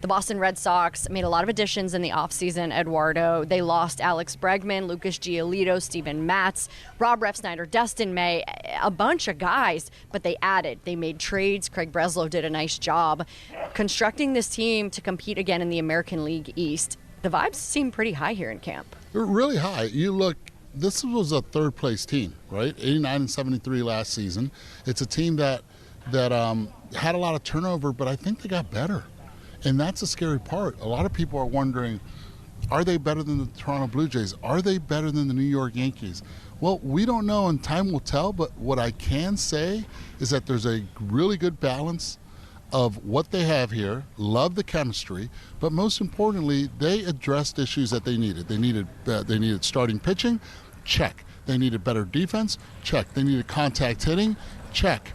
The Boston Red Sox made a lot of additions in the offseason, Eduardo. They lost Alex Bregman, Lucas Giolito, Steven Matz, Rob Refsnyder, Dustin May, a bunch of guys, but they added. They made trades. Craig Breslow did a nice job constructing this team to compete again in the American League East. The vibes seem pretty high here in camp. They're really high. You look, this was a third-place team, right? 89 and 73 last season. It's a team that had a lot of turnover, but I think they got better. And that's a scary part. A lot of people are wondering, are they better than the Toronto Blue Jays? Are they better than the New York Yankees? Well, we don't know, and time will tell, but what I can say is that there's a really good balance of what they have here, love the chemistry, but most importantly, they addressed issues that they needed. They needed starting pitching, check. They needed better defense, check. They needed contact hitting, check.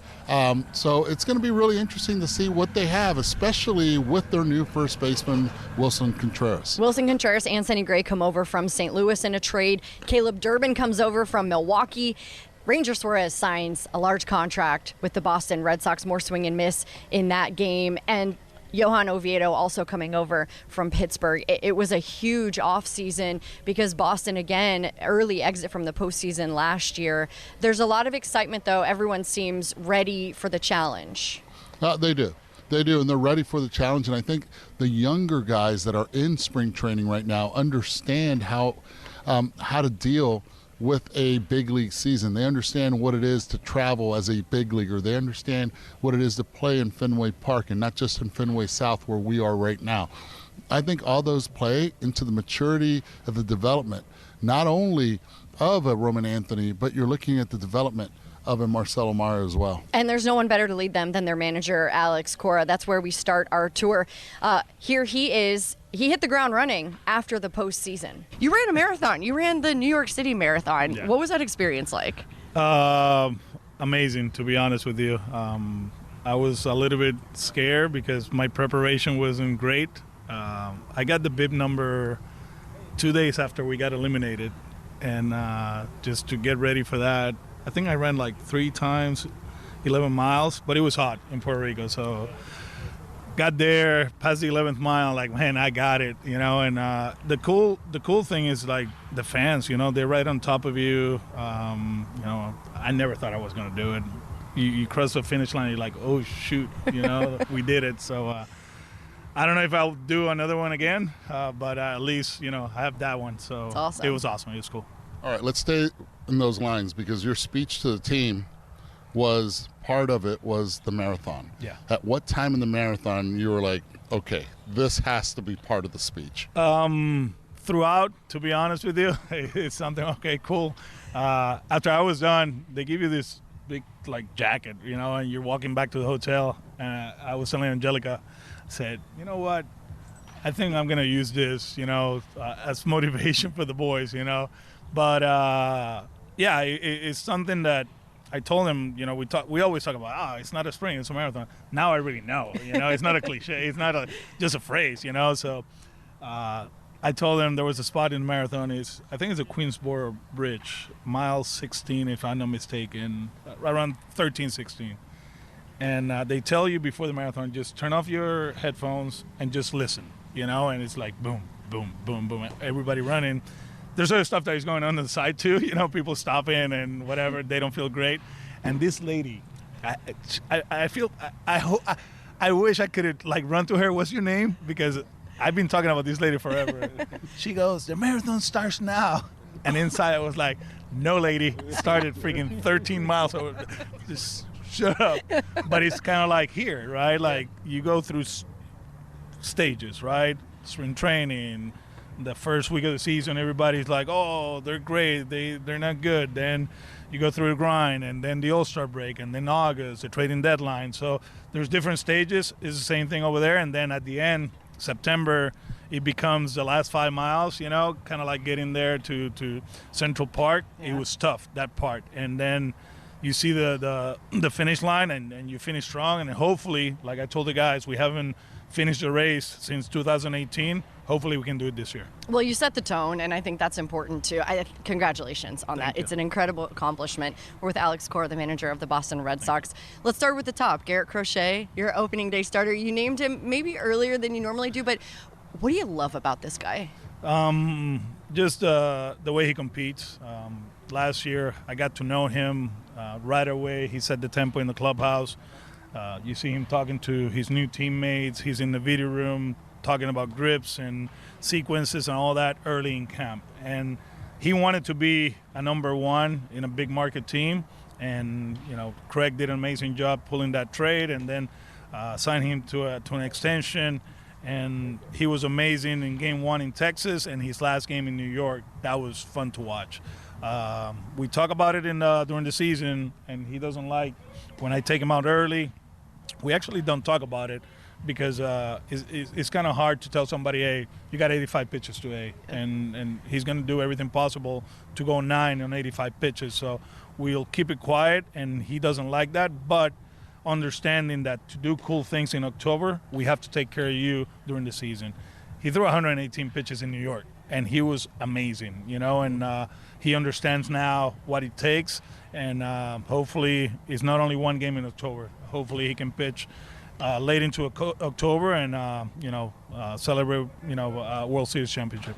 So it's going to be really interesting to see what they have, especially with their new first baseman, Willson Contreras. Willson Contreras and Sonny Gray come over from St. Louis in a trade. Caleb Durbin comes over from Milwaukee. Ranger Suarez signs a large contract with the Boston Red Sox, more swing and miss in that game. And Johan Oviedo also coming over from Pittsburgh. It was a huge offseason because Boston, again, early exit from the postseason last year. There's a lot of excitement, though. Everyone seems ready for the challenge. They do. They do, and they're ready for the challenge. And I think the younger guys that are in spring training right now understand how to deal with a big league season. They understand what it is to travel as a big leaguer. They understand what it is to play in Fenway Park and not just in Fenway South where we are right now. I think all those play into the maturity of the development, not only of a Roman Anthony, but you're looking at the development of a Marcelo Mayer as well. And there's no one better to lead them than their manager, Alex Cora. That's where we start our tour. Here he is. He hit the ground running after the postseason. You ran a marathon. You ran the New York City Marathon. Yeah. What was that experience like? Amazing, to be honest with you. I was a little bit scared because my preparation wasn't great. I got the bib number 2 days after we got eliminated. And just to get ready for that, I think I ran like 3 times, 11 miles, but it was hot in Puerto Rico. So got there, past the 11th mile, like, man, I got it, you know. And the cool thing is, like, the fans, you know, they're right on top of you. You know, I never thought I was going to do it. You cross the finish line, you're like, oh, shoot, you know, we did it. So I don't know if I'll do another one again, but at least, you know, I have that one. So awesome. It was awesome. It was cool. All right, let's stay in those lines because your speech to the team was part of it was the marathon. Yeah. At what time in the marathon you were like, okay, this has to be part of the speech? Throughout, to be honest with you, it's something, okay, cool. After I was done, they give you this big, like, jacket, you know, and you're walking back to the hotel. And I was telling Angelica, I said, you know what? I think I'm going to use this, you know, as motivation for the boys, you know. But, yeah, it's something that I told him, you know, we always talk about, it's not a sprint, it's a marathon. Now I really know, you know, it's not a cliche. It's not just a phrase, you know. So I told him there was a spot in the marathon. I think it's a Queensboro Bridge, mile 16, if I'm not mistaken, around 13, 16. And they tell you before the marathon, just turn off your headphones and just listen, you know. And it's like boom, boom, boom, boom, everybody running. There's other stuff that is going on the side too, you know, people stopping and whatever, they don't feel great. And this lady, I wish I could like run to her. What's your name? Because I've been talking about this lady forever. She goes, the marathon starts now. And inside I was like, no, lady, it started freaking 13 miles. So just shut up. But it's kind of like here, right? Like you go through stages, right? Spring training. The first week of the season, everybody's like, oh, they're great, they're not good. Then you go through the grind, and then the All-Star break, and then August, the trading deadline. So there's different stages. It's the same thing over there. And then at the end, September, it becomes the last 5 miles, you know, kind of like getting there to Central Park. Yeah. It was tough, that part. And then you see the finish line, and you finish strong. And hopefully, like I told the guys, we haven't finished the race since 2018. Hopefully we can do it this year. Well, you set the tone, and I think that's important too. Congratulations on that. Thank you. It's an incredible accomplishment. We're with Alex Cora, the manager of the Boston Red Sox. Let's start with the top. Garrett Crochet, your opening day starter. You named him maybe earlier than you normally do, but what do you love about this guy? Just the way he competes. Last year, I got to know him right away. He set the tempo in the clubhouse. You see him talking to his new teammates. He's in the video room talking about grips and sequences and all that early in camp. And he wanted to be a number one in a big market team. And, Craig did an amazing job pulling that trade and then signed him to an extension. And he was amazing in game 1 in Texas and his last game in New York. That was fun to watch. We talk about it during the season, and he doesn't like when I take him out early. We actually don't talk about it because it's kind of hard to tell somebody, hey, you got 85 pitches today, and he's going to do everything possible to go 9 on 85 pitches. So we'll keep it quiet, and he doesn't like that, but understanding that to do cool things in October, we have to take care of you during the season. He threw 118 pitches in New York, and he was amazing, and he understands now what it takes, and hopefully it's not only one game in October. Hopefully he can pitch late into October and, celebrate, World Series championship.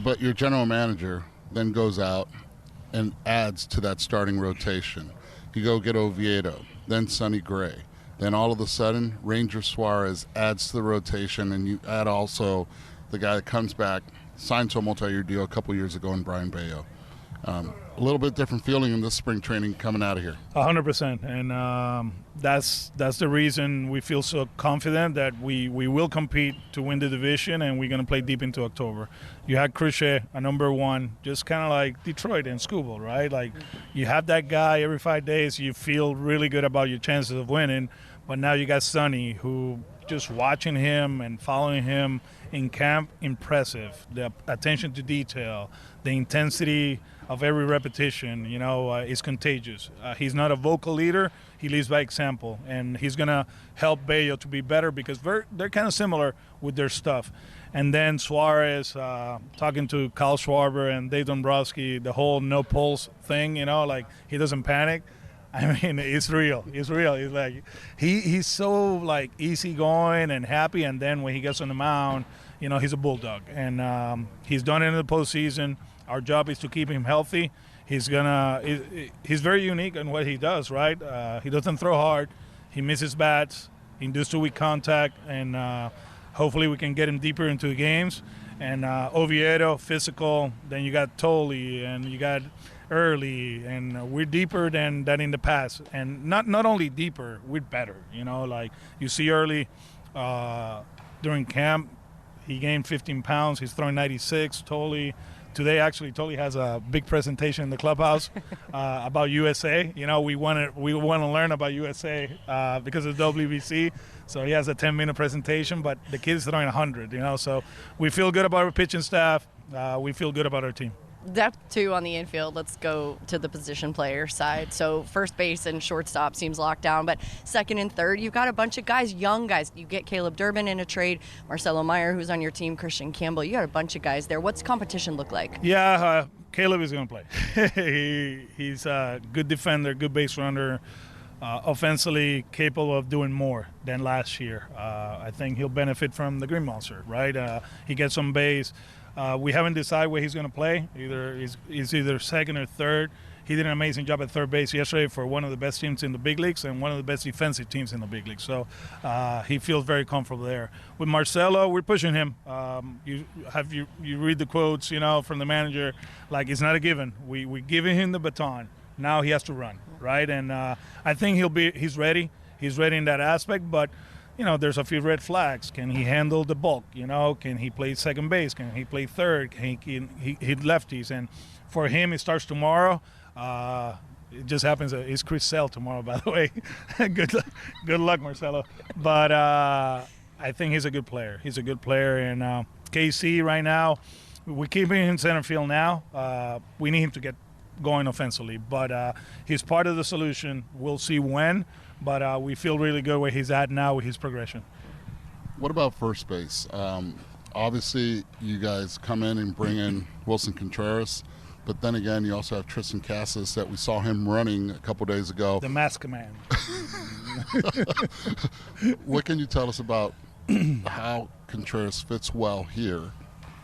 But your general manager then goes out and adds to that starting rotation. You go get Oviedo, then Sonny Gray. Then all of a sudden, Ranger Suarez adds to the rotation, and you add also the guy that comes back, signed to a multi-year deal a couple years ago in Brian Bayo. A little bit different feeling in this spring training coming out of here. 100%, and that's the reason we feel so confident that we will compete to win the division, and we're going to play deep into October. You had Crochet, a number one, just kind of like Detroit and Skubal, right? Like you have that guy every 5 days, you feel really good about your chances of winning, but now you got Sonny, who just watching him and following him in camp, impressive. The attention to detail, the intensity of every repetition, is contagious. He's not a vocal leader. He leads by example, and he's going to help Bayo to be better because they're kind of similar with their stuff. And then Suarez, talking to Kyle Schwarber and Dave Dombrowski, the whole no pulse thing, like he doesn't panic. I mean, it's real. It's real. It's like he's so like easygoing and happy, and then when he gets on the mound, he's a bulldog, and he's done it in the postseason. Our job is to keep him healthy. He's very unique in what he does, right? He doesn't throw hard. He misses bats. He induces weak contact, and hopefully we can get him deeper into the games. And Oviedo, physical. Then you got Tolle, and you got Early, and we're deeper than in the past. And not only deeper, we're better. Like you see Early during camp, he gained 15 pounds. He's throwing 96. Tolle. Today, actually, Tolle has a big presentation in the clubhouse about USA. We want to learn about USA because of WBC. So he has a 10-minute presentation, but the kid's throwing 100. So we feel good about our pitching staff. We feel good about our team. Depth, too, on the infield. Let's go to the position player side. So first base and shortstop seems locked down, but second and third, you've got a bunch of guys, young guys. You get Caleb Durbin in a trade, Marcelo Mayer, who's on your team, Christian Campbell. You got a bunch of guys there. What's competition look like? Yeah, Caleb is going to play. He's a good defender, good base runner, offensively capable of doing more than last year. I think he'll benefit from the Green Monster, right? He gets on base. We haven't decided where he's going to play. He's either second or third. He did an amazing job at third base yesterday for one of the best teams in the big leagues and one of the best defensive teams in the big leagues. So he feels very comfortable there. With Marcelo, we're pushing him. You read the quotes, from the manager, like it's not a given. We're giving him the baton. Now he has to run, right? And I think he's ready. He's ready in that aspect, but there's a few red flags. Can he handle the bulk? Can he play second base? Can he play third? Can he hit lefties? And for him, it starts tomorrow. It just happens that it's Chris Sale tomorrow, by the way. Good luck, Marcelo. But I think he's a good player. He's a good player. And KC right now, we're keeping him in center field now. We need him to get going offensively. But he's part of the solution. We'll see when. But we feel really good where he's at now with his progression. What about first base? Obviously, you guys come in and bring in Willson Contreras, but then again, you also have Tristan Casas that we saw him running a couple days ago. The mask man. What can you tell us about how Contreras fits well here,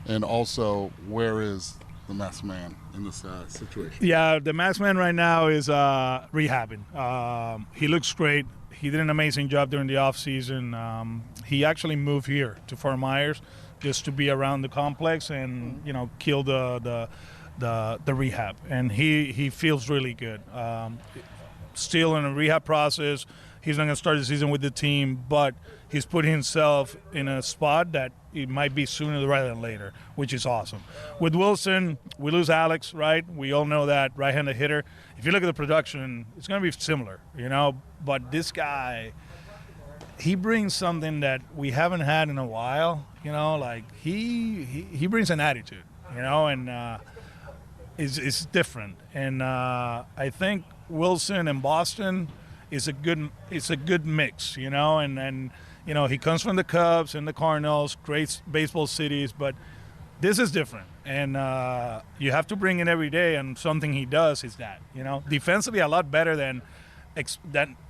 and also where is the mask man in this situation? Yeah, the mask man right now is rehabbing. He looks great. He did an amazing job during the offseason. He actually moved here to Fort Myers just to be around the complex and, kill the rehab. And he feels really good. Still in a rehab process. He's not going to start the season with the team, but he's putting himself in a spot that it might be sooner rather than later, which is awesome. With Willson, we lose Alex, right? We all know that, right-handed hitter. If you look at the production, it's going to be similar, But this guy, he brings something that we haven't had in a while, he brings an attitude, and it's different. And I think Willson in Boston is a good mix, and he comes from the Cubs and the Cardinals, great baseball cities, but this is different. And you have to bring it every day, and something he does is that, defensively a lot better than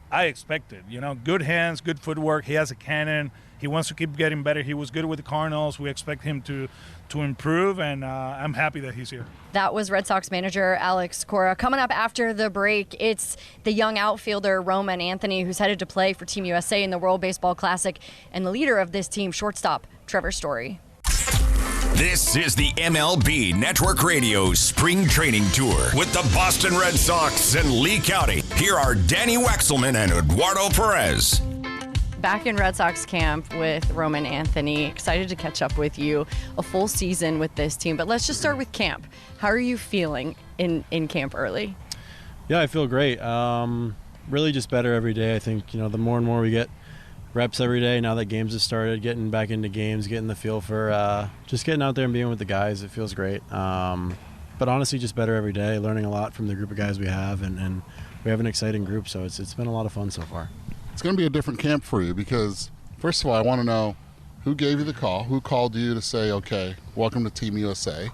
I expected. Good hands, good footwork. He has a cannon. He wants to keep getting better. He was good with the Cardinals. We expect him to improve, and I'm happy that he's here. That was Red Sox manager Alex Cora. Coming up after the break, it's the young outfielder Roman Anthony, who's headed to play for Team USA in the World Baseball Classic, and the leader of this team, shortstop Trevor Story. This is the MLB Network Radio Spring Training Tour with the Boston Red Sox and Lee County. Here are Danny Wexelman and Eduardo Perez. Back in Red Sox camp with Roman Anthony. Excited to catch up with you. A full season with this team, but let's just start with camp. How are you feeling in camp early? Yeah, I feel great. Really just better every day. I think, the more and more we get reps every day, now that games have started, getting back into games, getting the feel for just getting out there and being with the guys, it feels great. But honestly, just better every day, learning a lot from the group of guys we have, and we have an exciting group, so it's been a lot of fun so far. It's going to be a different camp for you because, first of all, I want to know who gave you the call, who called you to say, okay, welcome to Team USA,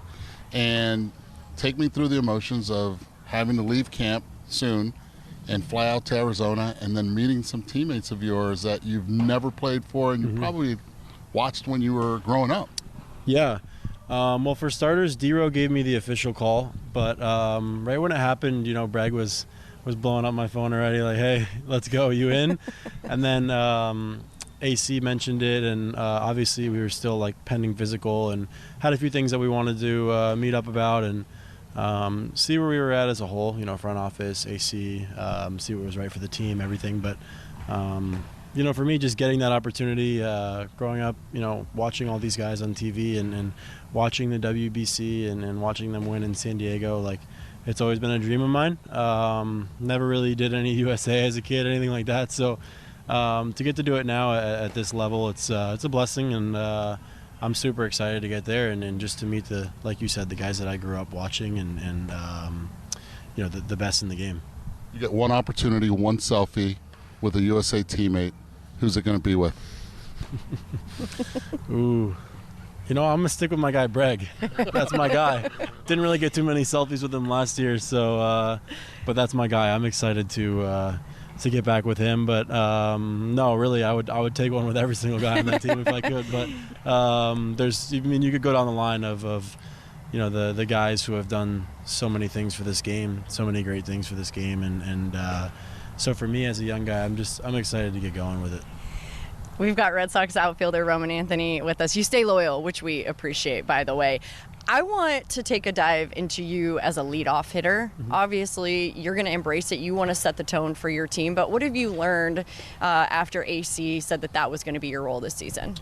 and take me through the emotions of having to leave camp soon and fly out to Arizona and then meeting some teammates of yours that you've never played for and you probably watched when you were growing up. Yeah. Well, for starters, D-Row gave me the official call, but right when it happened, Bragg was blowing up my phone already, like, hey, let's go, you in? And then AC mentioned it, and obviously we were still pending physical and had a few things that we wanted to meet up about and see where we were at as a whole, front office, AC, see what was right for the team, everything. But, for me, just getting that opportunity, growing up, watching all these guys on TV and watching the WBC and watching them win in San Diego, it's always been a dream of mine. Never really did any USA as a kid, anything like that. So to get to do it now at this level, it's a blessing, and I'm super excited to get there and just to meet like you said, the guys that I grew up watching and the best in the game. You get one opportunity, one selfie with a USA teammate. Who's it going to be with? Ooh. I'm going to stick with my guy, Bragg. That's my guy. Didn't really get too many selfies with him last year, so but that's my guy. I'm excited to get back with him. But no, really, I would take one with every single guy on that team if I could. But you could go down the line of the guys who have done so many things for this game, so many great things for this game, and so for me as a young guy, I'm excited to get going with it. We've got Red Sox outfielder Roman Anthony with us. You stay loyal, which we appreciate, by the way. I want to take a dive into you as a leadoff hitter. Obviously, you're going to embrace it. You want to set the tone for your team. But what have you learned after AC said that was going to be your role this season?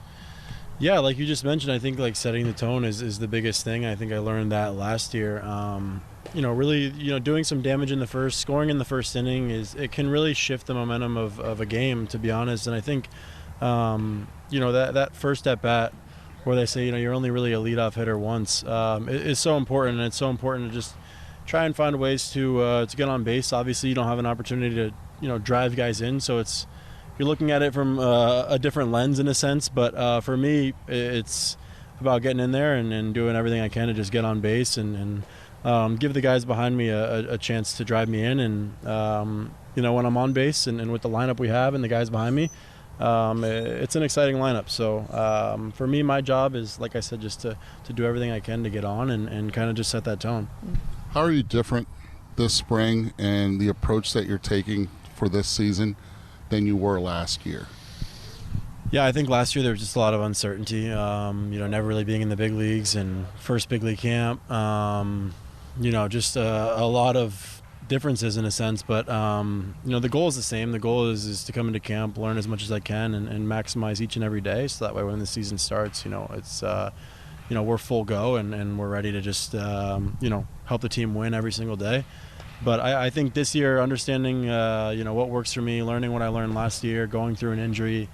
Yeah, like you just mentioned, I think setting the tone is the biggest thing. I think I learned that last year. Really, doing some damage in the first, scoring in the first inning it can really shift the momentum of a game, to be honest. And I think that first at bat where they say, you're only really a leadoff hitter once, is so important. And it's so important to just try and find ways to get on base. Obviously, you don't have an opportunity to, drive guys in. So it's you're looking at it from a different lens in a sense. But for me, it's about getting in there and doing everything I can to just get on base and give the guys behind me a chance to drive me in. And when I'm on base and with the lineup we have and the guys behind me, it's an exciting lineup. So for me, my job is, like I said, just to do everything I can to get on and kind of just set that tone. How are you different this spring and the approach that you're taking for this season than you were last year? Yeah, I think last year there was just a lot of uncertainty, never really being in the big leagues and first big league camp, just a lot of differences in a sense. But, the goal is the same. The goal is to come into camp, learn as much as I can and maximize each and every day. So that way when the season starts, it's, we're full go and we're ready to just, help the team win every single day. But I think this year, understanding, what works for me, learning what I learned last year, going through an injury,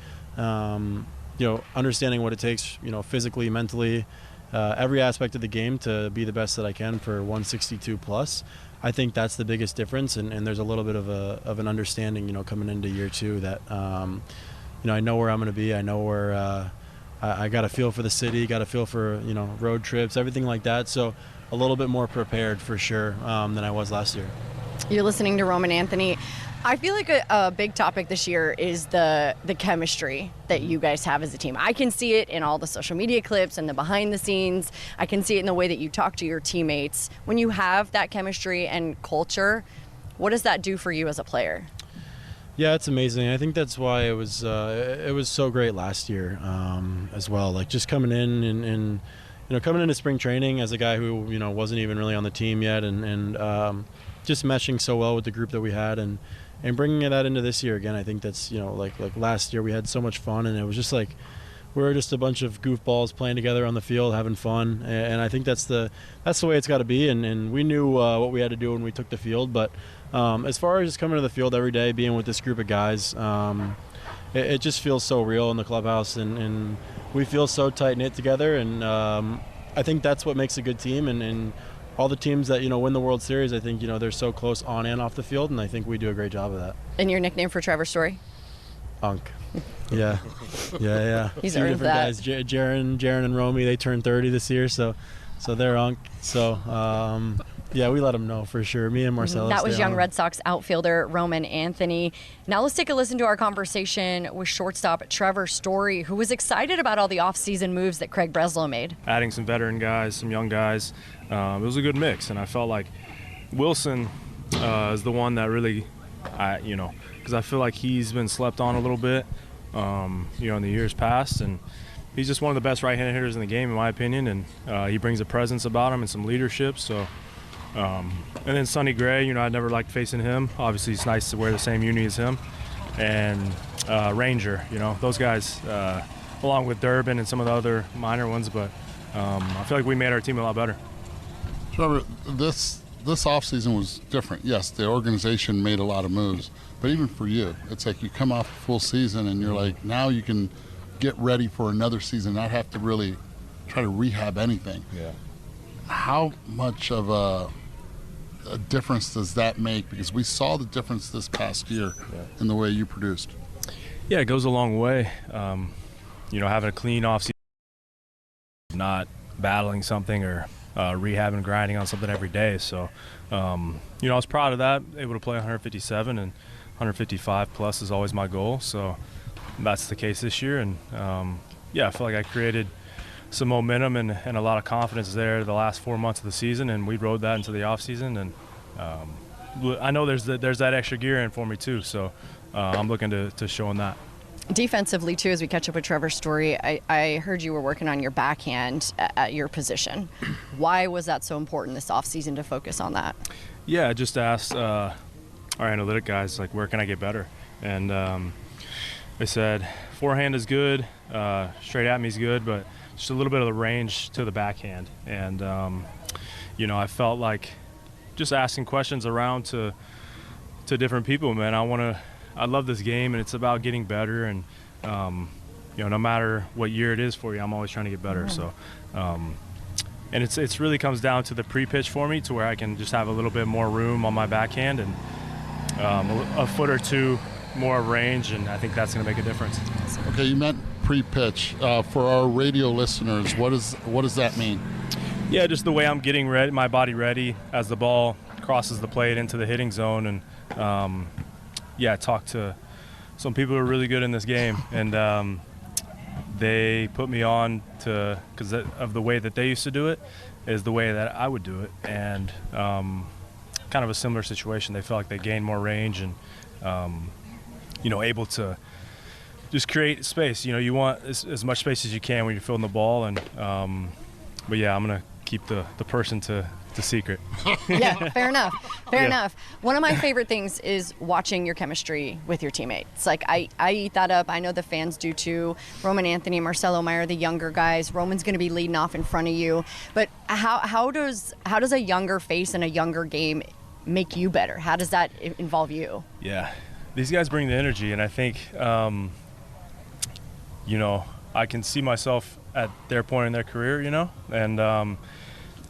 understanding what it takes, physically, mentally, every aspect of the game to be the best that I can for 162 plus. I think that's the biggest difference, and there's a little bit of an understanding, coming into year two that, I know where I'm going to be. I know where I got a feel for the city, got a feel for, road trips, everything like that. So a little bit more prepared for sure than I was last year. You're listening to Roman Anthony. I feel like a big topic this year is the chemistry that you guys have as a team. I can see it in all the social media clips and the behind the scenes. I can see it in the way that you talk to your teammates. When you have that chemistry and culture, what does that do for you as a player? Yeah, it's amazing. I think that's why it was so great last year as well. Like just coming in and coming into spring training as a guy who wasn't even really on the team yet and just meshing so well with the group that we had and bringing that into this year again. I think that's like last year we had so much fun and it was just like we were just a bunch of goofballs playing together on the field having fun, and I think that's the way it's got to be, and we knew what we had to do when we took the field. But as far as just coming to the field every day, being with this group of guys, it just feels so real in the clubhouse, and we feel so tight-knit together, and I think that's what makes a good team, and all the teams that win the World Series, I think they're so close on and off the field, and I think we do a great job of that. And your nickname for Trevor Story? Unk. Yeah. He's Two earned different that. guys, Jarren and Romy, they turned 30 this year, so they're Unk. So yeah, we let them know for sure. Me and Marcelo. That was young Red Sox outfielder Roman Anthony. Now let's take a listen to our conversation with shortstop Trevor Story, who was excited about all the offseason moves that Craig Breslow made. Adding some veteran guys, some young guys, it was a good mix, and I felt like Willson is the one that really, because I feel like he's been slept on a little bit, in the years past, and he's just one of the best right-handed hitters in the game, in my opinion, and he brings a presence about him and some leadership. So, and then Sonny Gray, I never liked facing him. Obviously, it's nice to wear the same uni as him, and Ranger, those guys, along with Durbin and some of the other minor ones. But I feel like we made our team a lot better. Trevor, this offseason was different. Yes, the organization made a lot of moves, but even for you, it's like you come off a full season and you're like, now you can get ready for another season, not have to really try to rehab anything. Yeah. How much of a difference does that make? Because we saw the difference this past year in the way you produced. Yeah, it goes a long way. Having a clean offseason, not battling something or rehabbing, grinding on something every day. So, I was proud of that, able to play 157, and 155 plus is always my goal. So that's the case this year. And, I feel like I created some momentum and a lot of confidence there the last 4 months of the season, and we rode that into the offseason. And I know there's that extra gear in for me too. So I'm looking to show them that. Defensively, too, as we catch up with Trevor Story, I heard you were working on your backhand at your position. Why was that so important this offseason to focus on that? Yeah, I just asked our analytic guys, like, where can I get better? And they said forehand is good, straight at me is good, but just a little bit of the range to the backhand. And, I felt like just asking questions around to different people, man. I love this game, and it's about getting better. And, no matter what year it is for you, I'm always trying to get better. So, and it's really comes down to the pre-pitch for me, to where I can just have a little bit more room on my backhand and a foot or two more range, and I think that's going to make a difference. Okay, you meant pre-pitch. For our radio listeners, what does that mean? Yeah, just the way I'm getting ready, my body ready as the ball crosses the plate into the hitting zone, and I talked to some people who are really good in this game, and they put me on to, because of the way that they used to do it is the way that I would do it, and kind of a similar situation. They felt like they gained more range and able to just create space. You want as much space as you can when you're fielding the ball, and but yeah, I'm gonna keep the person to secret. Yeah, fair enough. Fair enough. One of my favorite things is watching your chemistry with your teammates. Like, I eat that up. I know the fans do too. Roman Anthony, Marcelo Mayer, the younger guys. Roman's going to be leading off in front of you. But how does a younger face in a younger game make you better? How does that involve you? Yeah, these guys bring the energy, and I think I can see myself at their point in their career, and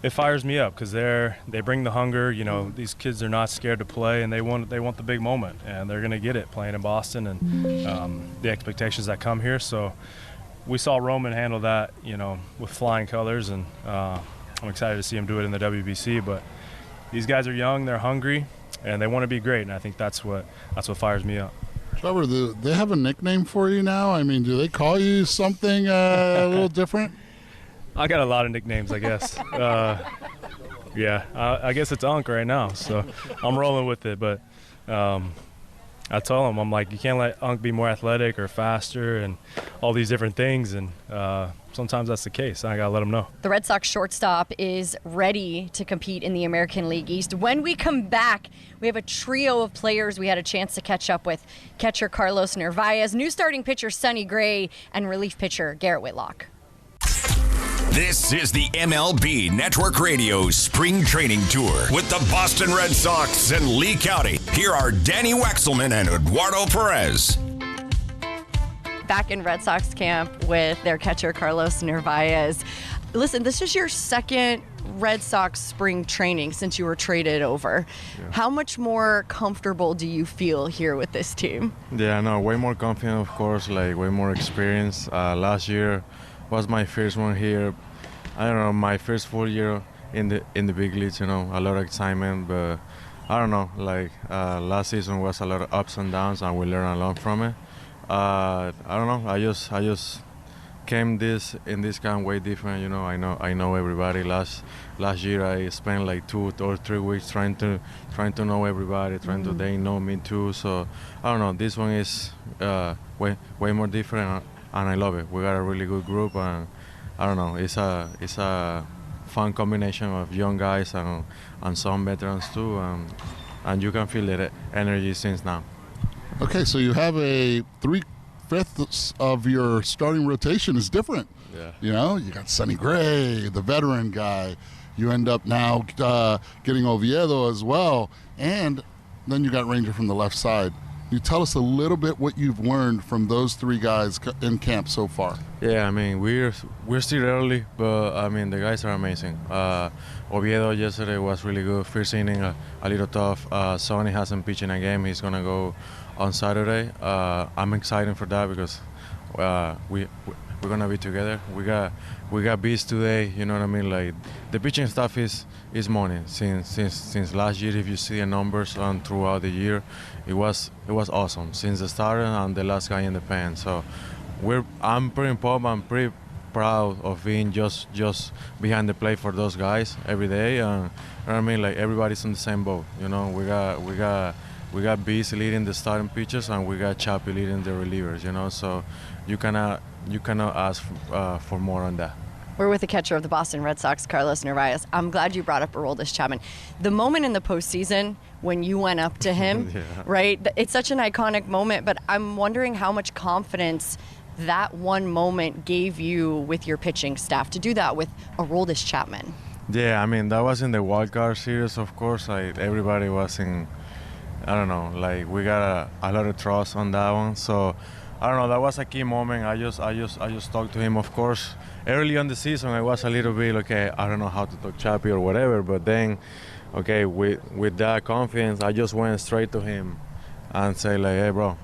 it fires me up because they bring the hunger. These kids are not scared to play, and they want the big moment, and they're gonna get it playing in Boston, and the expectations that come here. So we saw Roman handle that, with flying colors, and I'm excited to see him do it in the WBC. But these guys are young, they're hungry, and they want to be great, and I think that's what fires me up. Trevor, do they have a nickname for you now? I mean, do they call you something a little different? I got a lot of nicknames, I guess. I guess it's Unk right now, so I'm rolling with it. But I tell him, I'm like, you can't let Unk be more athletic or faster and all these different things, and sometimes that's the case. I got to let him know. The Red Sox shortstop is ready to compete in the American League East. When we come back, we have a trio of players we had a chance to catch up with. Catcher Carlos Narvaez, new starting pitcher Sonny Gray, and relief pitcher Garrett Whitlock. This is the MLB Network Radio Spring Training Tour with the Boston Red Sox and Lee County. Here are Danny Wexelman and Eduardo Perez. Back in Red Sox camp with their catcher Carlos Narvaez. Listen, this is your second Red Sox spring training since you were traded over. Yeah. How much more comfortable do you feel here with this team? Yeah, no, way more confident, of course, like way more experience. Last year was my first one here. I don't know, my first full year in the big leagues, a lot of excitement, but I don't know, like last season was a lot of ups and downs, and we learned a lot from it. I don't know, I just came in this camp way different, I know everybody. Last year I spent like 2 or 3 weeks trying to know everybody, they know me too. So I don't know, this one is way more different, and I love it. We got a really good group, and I don't know, it's a fun combination of young guys and some veterans too, and you can feel the energy since now. Okay, so you have a 3/5 of your starting rotation is different. Yeah. You got Sonny Gray, the veteran guy. You end up now getting Oviedo as well, and then you got Ranger from the left side. You tell us a little bit what you've learned from those 3 guys in camp so far. Yeah, I mean, we're still early, but I mean, the guys are amazing. Oviedo yesterday was really good. First inning, a little tough. Sonny hasn't pitched in a game. He's gonna go on Saturday. I'm excited for that because we're gonna be together. We got beats today. You know what I mean? Like the pitching stuff is money. Since last year, if you see the numbers throughout the year, it was awesome since the start and the last guy in the pen. So I'm pretty pumped. I'm pretty proud of being just behind the plate for those guys every day. And you know what I mean? Like everybody's in the same boat. We got Beast leading the starting pitchers, and we got Chappie leading the relievers. So you cannot ask for more on that. We're with the catcher of the Boston Red Sox, Carlos Narvaez. I'm glad you brought up Aroldis Chapman. The moment in the postseason when you went up to him, yeah. Right? It's such an iconic moment, but I'm wondering how much confidence that one moment gave you with your pitching staff to do that with Aroldis Chapman. Yeah, I mean, that was in the wild card series, of course. Like everybody was in, I don't know, like we got a lot of trust on that one. So I don't know, that was a key moment. I just talked to him, of course. Early on the season, I was a little bit, okay, I don't know how to talk Chappie or whatever, but then, okay, with that confidence, I just went straight to him and say like, hey bro,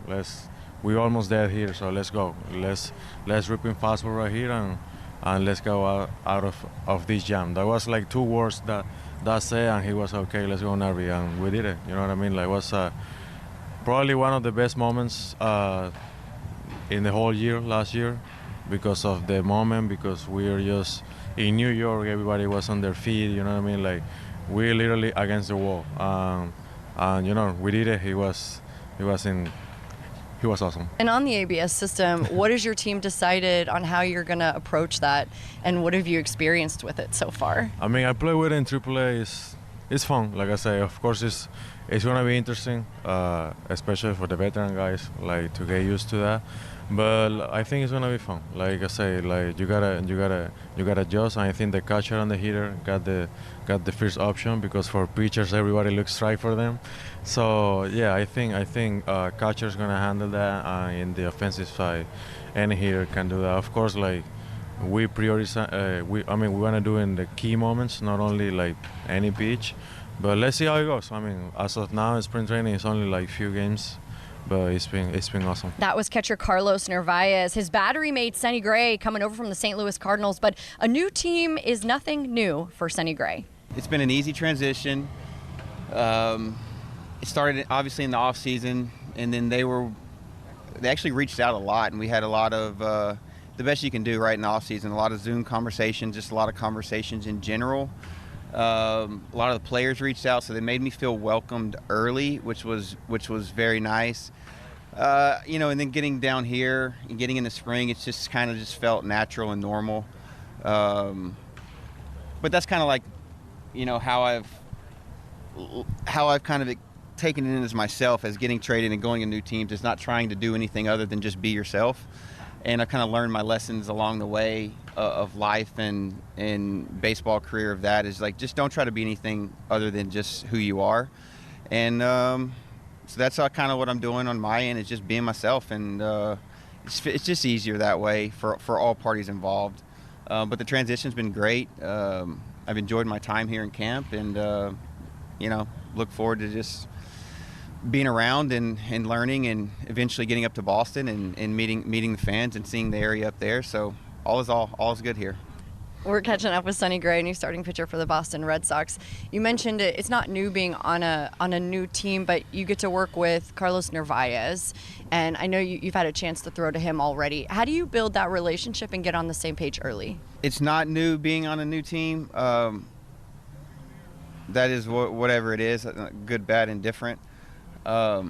we're almost dead here, so let's go. Let's rip in fastball right here and let's go out of this jam. That was like 2 words that said, and he was okay, let's go Narvaez, and we did it. You know what I mean? Like, it was probably one of the best moments in the whole year last year, because of the moment, because we were just in New York, everybody was on their feet, you know what I mean? Like, we literally against the wall, and you know, we did it. He was awesome. And on the ABS system, what has your team decided on how you're going to approach that, and what have you experienced with it so far? I mean, I play with it in AAA. It's fun. Like I say, of course, it's going to be interesting, especially for the veteran guys, like, to get used to that. But I think it's going to be fun. Like I say, like, you gotta adjust. And I think the catcher and the hitter got the first option, because for pitchers, everybody looks strike for them. So yeah, I think catcher's gonna handle that, in the offensive side, any hitter can do that. Of course, like, we prioritize. We want to do in the key moments, not only like any pitch. But let's see how it goes. I mean, as of now, in spring training, it's only like few games, but it's been awesome. That was catcher Carlos Narvaez. His battery mate Sonny Gray coming over from the St. Louis Cardinals, but a new team is nothing new for Sonny Gray. It's been an easy transition. It started obviously in the off season, and then they actually reached out a lot, and we had a lot of the best you can do right in the off season. A lot of Zoom conversations, just a lot of conversations in general. A lot of the players reached out, so they made me feel welcomed early, which was very nice. You know, and then getting down here and getting in the spring, it's just kind of just felt natural and normal. But that's kind of like, you know, how I've kind of taken it in as myself, as getting traded and going to new teams. It's not trying to do anything other than just be yourself. And I kind of learned my lessons along the way of life and baseball career of that, is like, just don't try to be anything other than just who you are. And so that's kind of what I'm doing on my end, is just being myself. And it's just easier that way for all parties involved. But the transition's been great. I've enjoyed my time here in camp, and you know, look forward to just being around and learning, and eventually getting up to Boston and meeting the fans and seeing the area up there. So all is good here. We're catching up with Sonny Gray, new starting pitcher for the Boston Red Sox. You mentioned it's not new being on a new team, but you get to work with Carlos Narvaez, and I know you've had a chance to throw to him already. How do you build that relationship and get on the same page early? It's not new being on a new team. That is whatever it is, good, bad, and different. I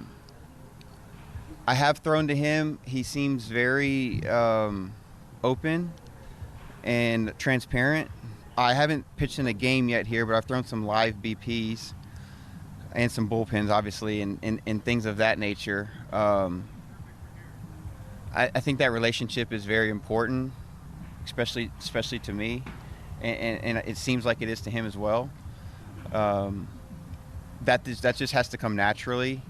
have thrown to him. He seems very open and transparent. I haven't pitched in a game yet here, but I've thrown some live BPs and some bullpens, obviously, and things of that nature. I think that relationship is very important, especially to me, and it seems like it is to him as well. That just has to come naturally.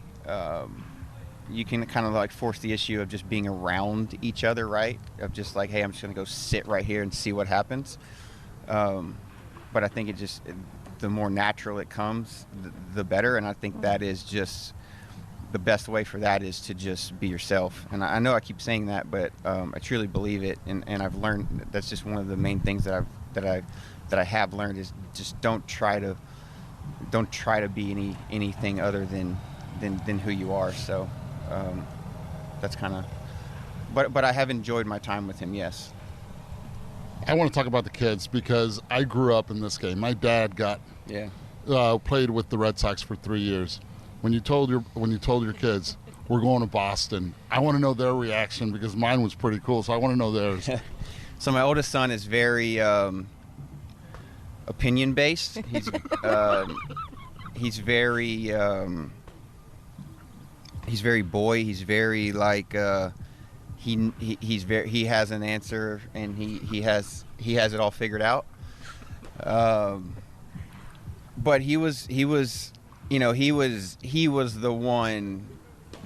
You can kind of like force the issue of just being around each other, right? Of just like, hey, I'm just going to go sit right here and see what happens. But I think the more natural it comes, the better. And I think that is just the best way for that, is to just be yourself. And I know I keep saying that, but I truly believe it. And I've learned that's just one of the main things that I have learned, is just don't try to be anything other than who you are. So that's kind of, but I have enjoyed my time with him. Yes. I want to talk about the kids, because I grew up in this game. My dad played with the Red Sox for 3 years. When you told your kids we're going to Boston, I want to know their reaction, because mine was pretty cool. So I want to know theirs. So my oldest son is very opinion based. He's very boy. He's very like he has an answer, and he has it all figured out. But he was the one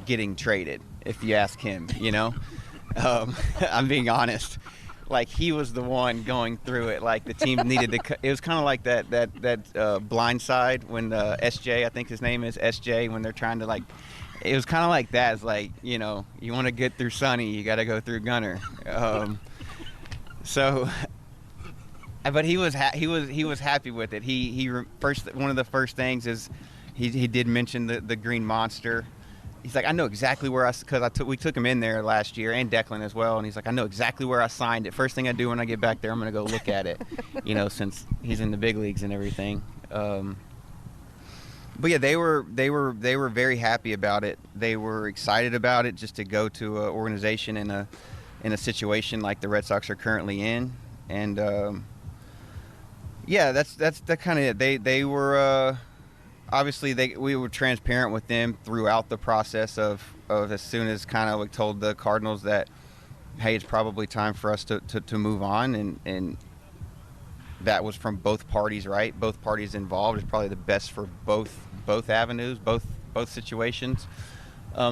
getting traded, if you ask him. You know, I'm being honest. Like, he was the one going through it. Like, the team needed to. It was kind of like that Blind Side when SJ, I think his name is SJ, when they're trying to like it was kind of like that. It's like, you know, you want to get through Sonny, you got to go through Gunnar. But he was happy with it. One of the first things is he did mention the green monster. He's like, I know exactly where we took him in there last year, and Declan as well. And he's like, I know exactly where I signed it. First thing I do when I get back there, I'm gonna go look at it. You know, since he's in the big leagues and everything. But yeah, they were very happy about it. They were excited about it, just to go to an organization in a situation like the Red Sox are currently in. And yeah, that's the kind of it. They were obviously we were transparent with them throughout the process of as soon as kind of we told the Cardinals that, hey, it's probably time for us to move on, and that was from both parties, right? Both parties involved. It's probably the best for both avenues, both situations.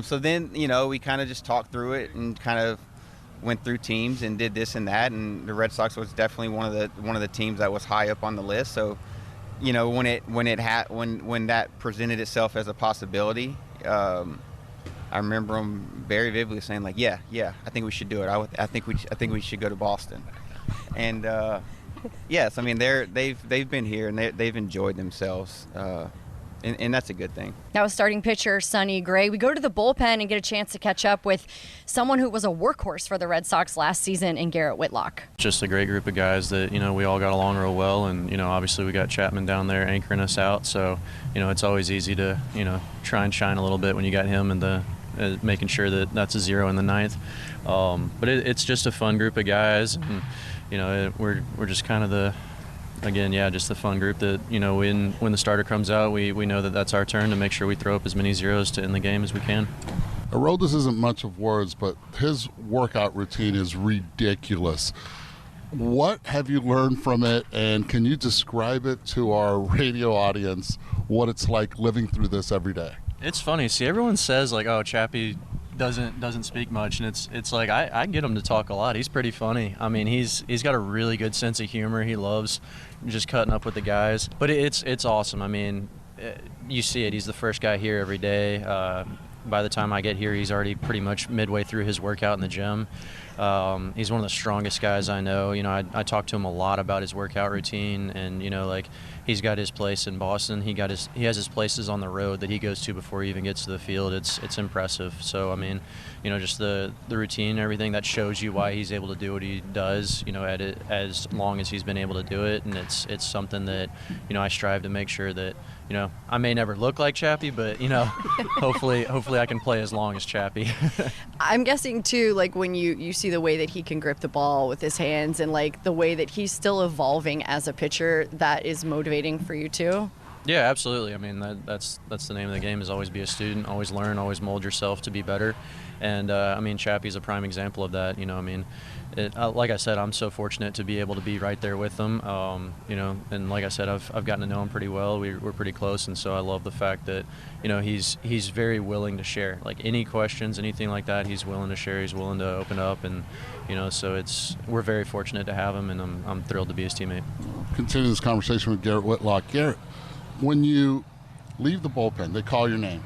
So then, you know, we kind of just talked through it and kind of went through teams and did this and that, and the Red Sox was definitely one of the teams that was high up on the list. So, you know, when that presented itself as a possibility, I remember them very vividly saying like, yeah, I think we should do it. I think we should go to Boston. And yes, I mean they've been here and they've enjoyed themselves. And that's a good thing. That was starting pitcher Sonny Gray. We go to the bullpen and get a chance to catch up with someone who was a workhorse for the Red Sox last season in Garrett Whitlock. Just a great group of guys that, you know, we all got along real well. And, you know, obviously we got Chapman down there anchoring us out. So, you know, it's always easy to, you know, try and shine a little bit when you got him and making sure that that's a zero in the ninth. But it's just a fun group of guys. And, you know, we're just kind of just the fun group that, you know, when the starter comes out, we know that that's our turn to make sure we throw up as many zeros to end the game as we can. Aroldis isn't much of words, but his workout routine is ridiculous. What have you learned from it, and can you describe it to our radio audience, what it's like living through this every day? It's funny. See, everyone says, like, oh, Chappie doesn't speak much, and it's like I get him to talk a lot. He's pretty funny. I mean, he's got a really good sense of humor. He loves just cutting up with the guys. But it's awesome. I mean, you see it. He's the first guy here every day. By the time I get here, he's already pretty much midway through his workout in the gym. He's one of the strongest guys I know. You know, I talk to him a lot about his workout routine, and, you know, like, he's got his place in Boston. He has his places on the road that he goes to before he even gets to the field. It's impressive. So, I mean, you know, just the routine, everything that shows you why he's able to do what he does, you know, at it as long as he's been able to do it. And it's something that, you know, I strive to make sure that, you know, I may never look like Chappie, but, you know, hopefully I can play as long as Chappie. I'm guessing too, like, when you see the way that he can grip the ball with his hands and, like, the way that he's still evolving as a pitcher, that is motivating for you too. Yeah, absolutely. I mean, that's the name of the game, is always be a student, always learn, always mold yourself to be better. And I mean, Chappie's a prime example of that. You know, I mean, like I said, I'm so fortunate to be able to be right there with him. You know, and like I said, I've gotten to know him pretty well. We're pretty close, and so I love the fact that, you know, he's very willing to share. Like, any questions, anything like that, he's willing to share. He's willing to open up, and, you know, so we're very fortunate to have him, and I'm thrilled to be his teammate. Continue this conversation with Garrett Whitlock. Garrett, when you leave the bullpen, they call your name,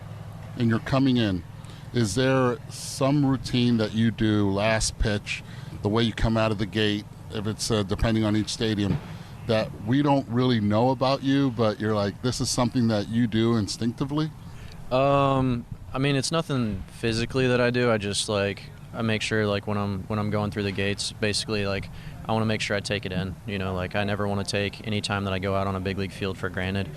and you're coming in. Is there some routine that you do last pitch, the way you come out of the gate, if it's depending on each stadium, that we don't really know about you, but you're like, this is something that you do instinctively? I mean, it's nothing physically that I do. I just, like, I make sure, like, when I'm going through the gates, basically, like, I want to make sure I take it in. You know, like, I never want to take any time that I go out on a big league field for granted.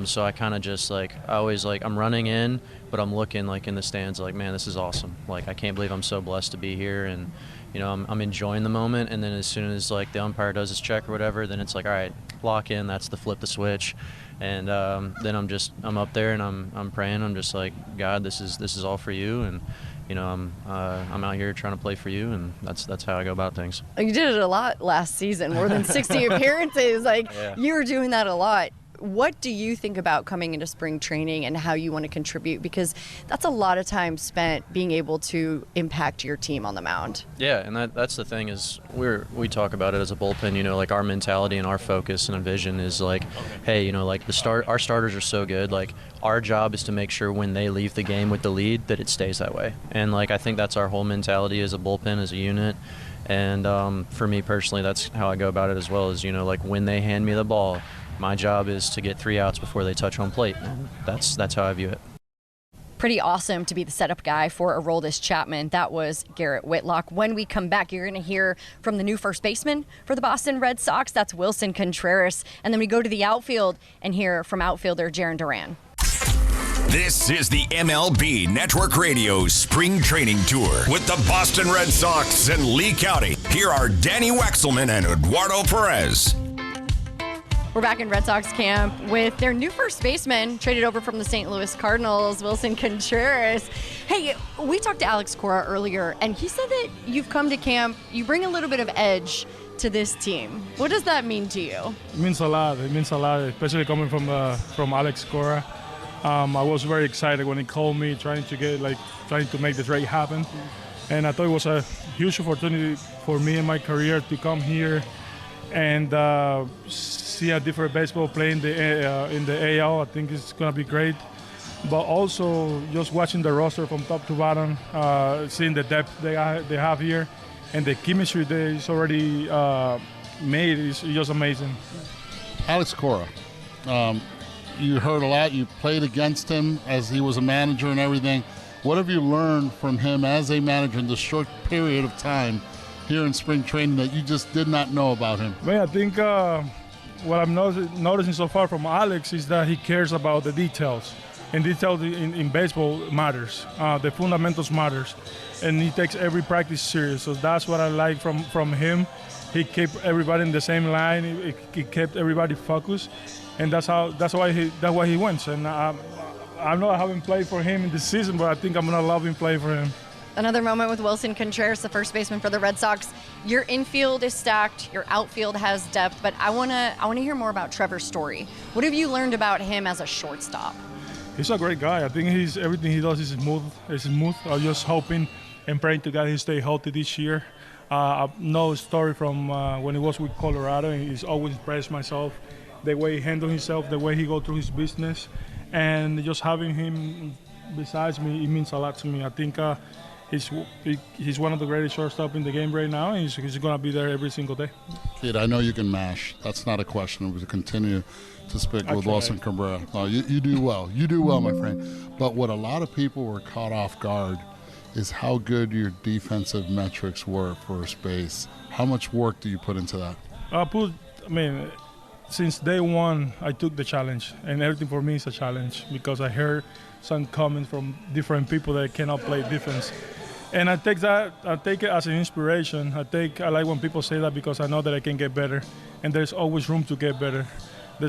So I kind of just, like, I always, like, I'm running in, but I'm looking, like, in the stands, like, man, this is awesome. Like, I can't believe I'm so blessed to be here, and, you know, I'm enjoying the moment. And then as soon as, like, the umpire does his check or whatever, then it's like, all right, lock in. That's the flip the switch. And then I'm up there and I'm praying. I'm just like, God, this is all for you, and, you know, I'm out here trying to play for you, and that's how I go about things. You did it a lot last season, more than 60 appearances. Like, yeah. You were doing that a lot. what do you think about coming into spring training and how you want to contribute? Because that's a lot of time spent being able to impact your team on the mound. Yeah, and that's the thing is we talk about it as a bullpen, you know, like our mentality and our focus and vision is like, hey, you know, like our starters are so good, like our job is to make sure when they leave the game with the lead that it stays that way. And like I think that's our whole mentality as a bullpen, as a unit. And for me personally, that's how I go about it as well, is, you know, like when they hand me the ball, my job is to get 3 outs before they touch home plate. And that's how I view it. Pretty awesome to be the setup guy for Aroldis Chapman. That was Garrett Whitlock. When we come back, you're going to hear from the new first baseman for the Boston Red Sox. That's Willson Contreras. And then we go to the outfield and hear from outfielder Jarren Duran. This is the MLB Network Radio Spring Training Tour with the Boston Red Sox and Lee County. Here are Danny Wexelman and Eduardo Perez. We're back in Red Sox camp with their new first baseman, traded over from the St. Louis Cardinals, Willson Contreras. Hey, we talked to Alex Cora earlier, and he said that you've come to camp, you bring a little bit of edge to this team. What does that mean to you? It means a lot. It means a lot, especially coming from Alex Cora. I was very excited when he called me, trying to make the trade happen. And I thought it was a huge opportunity for me in my career to come here and see a different baseball play in the AL. I think it's going to be great. But also just watching the roster from top to bottom, seeing the depth they have here, and the chemistry that is already made is just amazing. Alex Cora. You heard a lot. You played against him as he was a manager and everything. What have you learned from him as a manager in the short period of time here in spring training that you just did not know about him? Man, I think what I'm noticing so far from Alex is that he cares about the details. And details in baseball matters. The fundamentals matters. And he takes every practice serious. So that's what I like from him. He kept everybody in the same line. He kept everybody focused. And that's why he wins. And I know I haven't played for him in this season, but I think I'm gonna love him playing for him. Another moment with Willson Contreras, the first baseman for the Red Sox. Your infield is stacked, your outfield has depth, but I wanna hear more about Trevor Story. What have you learned about him as a shortstop? He's a great guy. I think everything he does is smooth. I'm just hoping and praying to God he stay healthy this year. I know Story from when he was with Colorado, and he's always impressed myself. The way he handles himself, the way he goes through his business, and just having him besides me, it means a lot to me. I think he's one of the greatest shortstops in the game right now, and he's going to be there every single day. Kid, I know you can mash. That's not a question. We continue to speak with Willson Contreras. No, you do well. You do well, my friend. But what a lot of people were caught off guard is how good your defensive metrics were for space. How much work do you put into that? Since day one, I took the challenge, and everything for me is a challenge because I heard some comments from different people that cannot play defense. And I take it as an inspiration. I like when people say that because I know that I can get better, and there's always room to get better.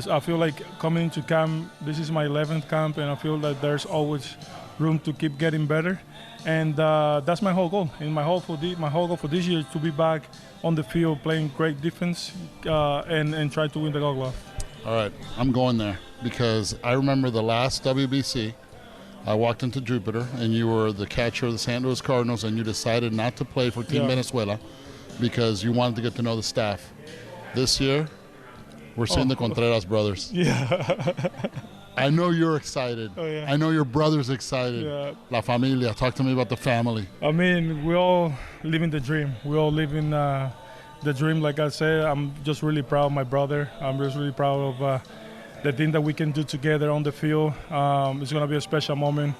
I feel like coming into camp, this is my 11th camp, and I feel that there's always room to keep getting better. And that's my whole goal. And my whole goal for this year is to be back on the field playing great defense and try to win the Gold Glove. All right, I'm going there because I remember the last WBC. I walked into Jupiter, and you were the catcher of the St. Louis Cardinals, and you decided not to play for Team Venezuela because you wanted to get to know the staff. This year, we're seeing the Contreras brothers. Yeah. I know you're excited. Oh, yeah. I know your brother's excited. Yeah. La familia. Talk to me about the family. I mean, we all living the dream. We all living the dream. Like I said, I'm just really proud of my brother. I'm just really proud of the thing that we can do together on the field. It's going to be a special moment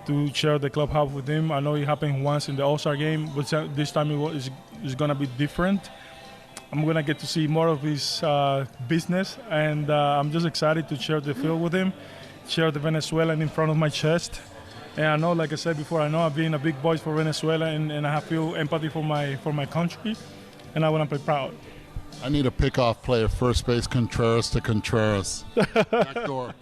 to share the clubhouse with him. I know it happened once in the All-Star game, but this time it's going to be different. I'm going to get to see more of his business, and I'm just excited to share the field with him, share the Venezuelan in front of my chest. And I know, like I said before, I know I've been a big boy for Venezuela, and I feel empathy for my country, and I want to play proud. I need a pickoff player, first base Contreras to Contreras. Backdoor.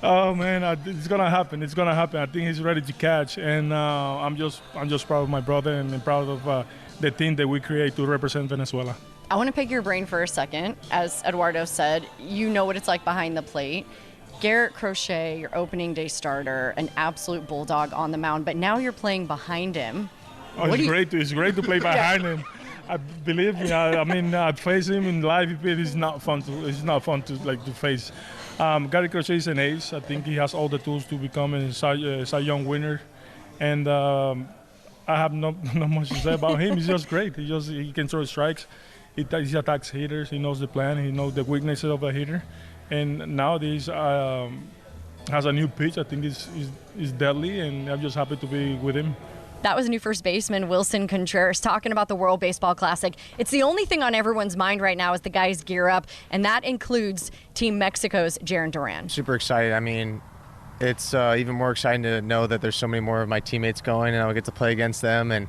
Oh man, it's gonna happen. It's gonna happen. I think he's ready to catch, and I'm just proud of my brother and proud of the team that we create to represent Venezuela. I want to pick your brain for a second. As Eduardo said, you know what it's like behind the plate. Garrett Crochet, your opening day starter, an absolute bulldog on the mound, but now you're playing behind him. Oh, it's great to play behind him. I believe me. I mean, I face him in live. It's not fun to face. Garrett Crochet is an ace. I think he has all the tools to become a Cy Young winner, and I have not much to say about him. He's just great. He can throw strikes. He attacks hitters. He knows the plan. He knows the weaknesses of a hitter. And nowadays has a new pitch. I think is deadly, and I'm just happy to be with him. That was new first baseman Willson Contreras talking about the World Baseball Classic. It's the only thing on everyone's mind right now as the guys gear up, and that includes Team Mexico's Jarren Duran. Super excited. I mean, it's even more exciting to know that there's so many more of my teammates going, and I'll get to play against them and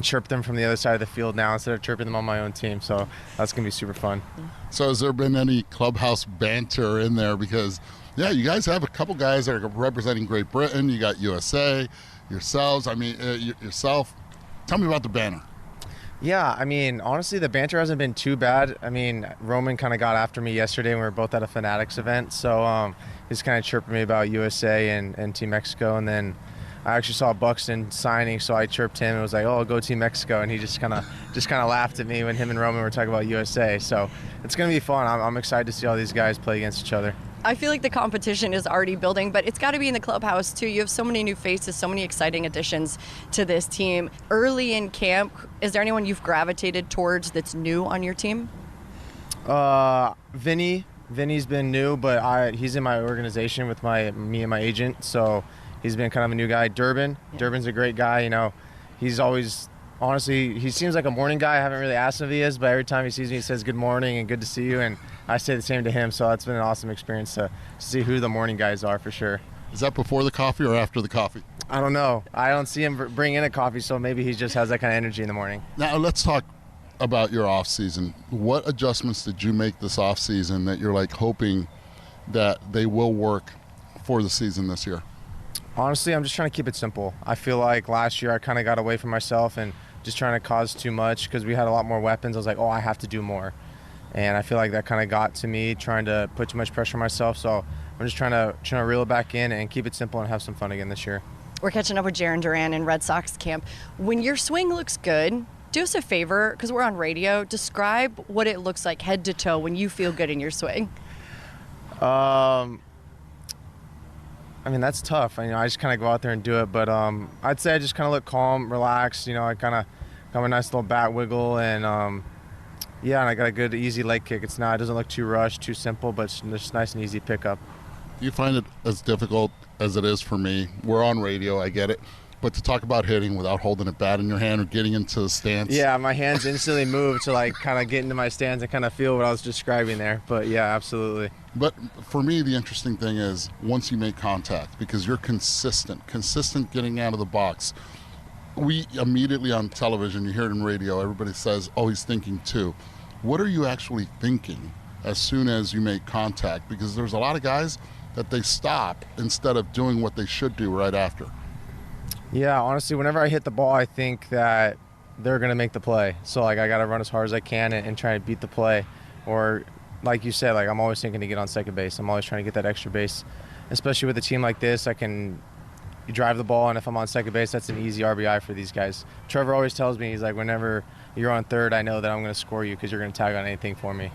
chirp them from the other side of the field now instead of chirping them on my own team. So that's going to be super fun. So has there been any clubhouse banter in there? Because, yeah, you guys have a couple guys that are representing Great Britain. You got USA, yourselves. I mean, yourself. Tell me about the banter. Yeah, I mean, honestly, the banter hasn't been too bad. I mean, Roman kind of got after me yesterday when we were both at a Fanatics event. So he's kind of chirping me about USA and Team Mexico. And then I actually saw Buxton signing, so I chirped him and was like, "Oh, go Team Mexico," and he just kind of laughed at me when him and Roman were talking about USA. So it's gonna be fun. I'm excited to see all these guys play against each other. I feel like the competition is already building, but it's got to be in the clubhouse too. You have so many new faces, so many exciting additions to this team. Early in camp, is there anyone you've gravitated towards that's new on your team? Vinny's been new, but he's in my organization with me and my agent, so he's been kind of a new guy. Durbin's a great guy. You know, he's always, honestly, he seems like a morning guy. I haven't really asked him if he is, but every time he sees me, he says good morning and good to see you, and I say the same to him. So it's been an awesome experience to see who the morning guys are for sure. Is that before the coffee or after the coffee? I don't know. I don't see him bring in a coffee, so maybe he just has that kind of energy in the morning. Now let's talk about your off season. What adjustments did you make this off season that you're like hoping that they will work for the season this year? Honestly, I'm just trying to keep it simple. I feel like last year I kind of got away from myself and just trying to cause too much because we had a lot more weapons. I was like, oh, I have to do more. And I feel like that kind of got to me trying to put too much pressure on myself. So I'm just trying to reel it back in and keep it simple and have some fun again this year. We're catching up with Jarren Duran in Red Sox camp. When your swing looks good, do us a favor, because we're on radio, describe what it looks like head to toe when you feel good in your swing. I mean, that's tough. I just kind of go out there and do it. But I'd say I just kind of look calm, relaxed. I kind of got a nice little bat wiggle. And, and I got a good, easy leg kick. It doesn't look too rushed, too simple, but it's just nice and easy pickup. Do you find it as difficult as it is for me? We're on radio, I get it. But to talk about hitting without holding a bat in your hand or getting into the stance. Yeah, my hands instantly move to kind of get into my stance and kind of feel what I was describing there. But yeah, absolutely. But for me, the interesting thing is once you make contact, because you're consistent getting out of the box. We immediately on television, you hear it in radio, everybody says, oh, he's thinking too. What are you actually thinking as soon as you make contact? Because there's a lot of guys that they stop instead of doing what they should do right after. Yeah, honestly, whenever I hit the ball, I think that they're going to make the play. So, I got to run as hard as I can and try to beat the play. Or, like you said, I'm always thinking to get on second base. I'm always trying to get that extra base. Especially with a team like this, you drive the ball, and if I'm on second base, that's an easy RBI for these guys. Trevor always tells me, he's like, whenever you're on third, I know that I'm going to score you because you're going to tag on anything for me.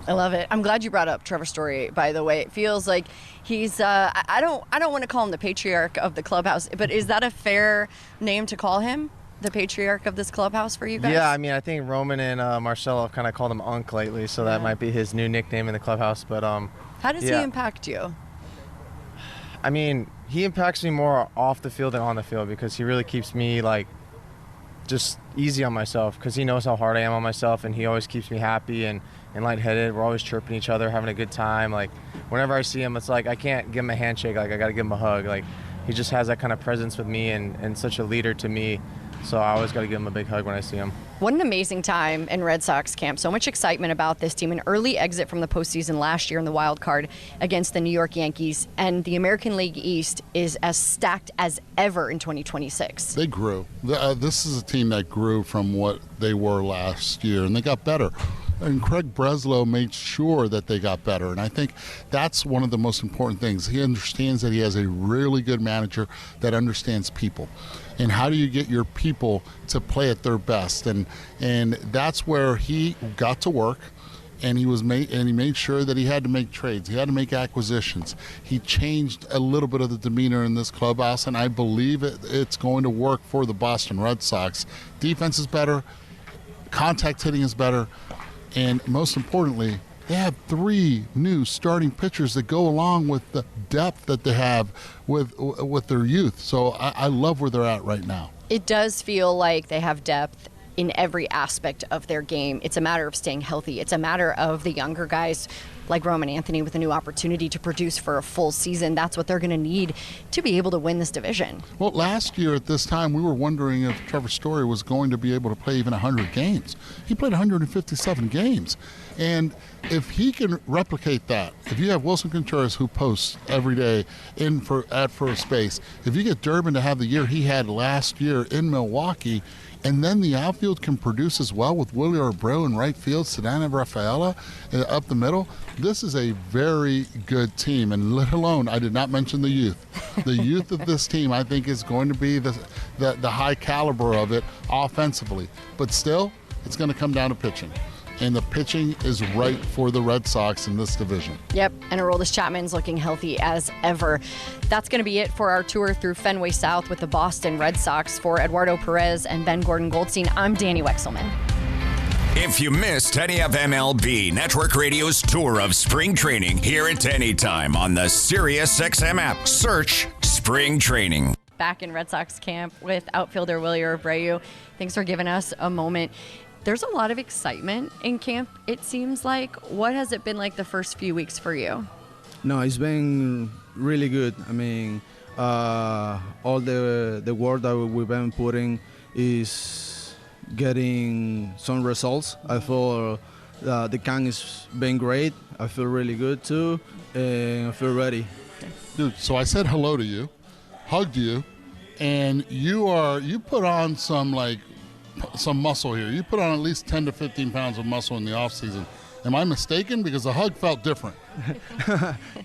I love it. I'm glad you brought up Trevor Story, by the way. It feels like he's, I don't want to call him the patriarch of the clubhouse, but is that a fair name to call him? The patriarch of this clubhouse for you guys? Yeah, I think Roman and Marcelo have kind of called him Unc lately, so that might be his new nickname in the clubhouse. But how does he impact you? He impacts me more off the field than on the field because he really keeps me just easy on myself because he knows how hard I am on myself, and he always keeps me happy and lightheaded. We're always chirping each other, having a good time. Whenever I see him, it's I can't give him a handshake. I got to give him a hug. He just has that kind of presence with me and such a leader to me So I always got to give him a big hug when I see him. What an amazing time in Red Sox camp. So much excitement about this team. An early exit from the postseason last year in the wild card against the New York Yankees. And the American League East is as stacked as ever in 2026. They grew. This is a team that grew from what they were last year, and they got better. And Craig Breslow made sure that they got better. And I think that's one of the most important things. He understands that he has a really good manager that understands people. And how do you get your people to play at their best? And that's where he got to work. And he made sure that he had to make trades. He had to make acquisitions. He changed a little bit of the demeanor in this clubhouse, and I believe it's going to work for the Boston Red Sox. Defense is better. Contact hitting is better. And most importantly, they have 3 new starting pitchers that go along with the depth that they have with their youth. So I love where they're at right now. It does feel like they have depth in every aspect of their game. It's a matter of staying healthy. It's a matter of the younger guys like Roman Anthony with a new opportunity to produce for a full season. That's what they're going to need to be able to win this division. Well, last year at this time, we were wondering if Trevor Story was going to be able to play even 100 games. He played 157 games. And if he can replicate that, if you have Willson Contreras who posts every day at first base, if you get Durbin to have the year he had last year in Milwaukee, and then the outfield can produce as well with Wilyer Abreu in right field, Cedana Rafaela up the middle. This is a very good team, and let alone, I did not mention the youth. The youth of this team, I think, is going to be the high caliber of it offensively. But still, it's going to come down to pitching. And the pitching is right for the Red Sox in this division. Yep, and Aroldis Chapman's looking healthy as ever. That's going to be it for our tour through Fenway South with the Boston Red Sox. For Eduardo Perez and Ben Gordon Goldstein, I'm Danny Wexelman. If you missed any of MLB Network Radio's tour of spring training, hear it anytime on the SiriusXM app. Search Spring Training. Back in Red Sox camp with outfielder Wilyer Abreu. Thanks for giving us a moment. There's a lot of excitement in camp, it seems like. What has it been like the first few weeks for you? No, it's been really good. I mean, all the work that we've been putting is getting some results. I feel the camp has been great. I feel really good too, and I feel ready. Dude, so I said hello to you, hugged you, and you put on some muscle here. You put on at least 10 to 15 pounds of muscle in the off season. Am I mistaken? Because the hug felt different.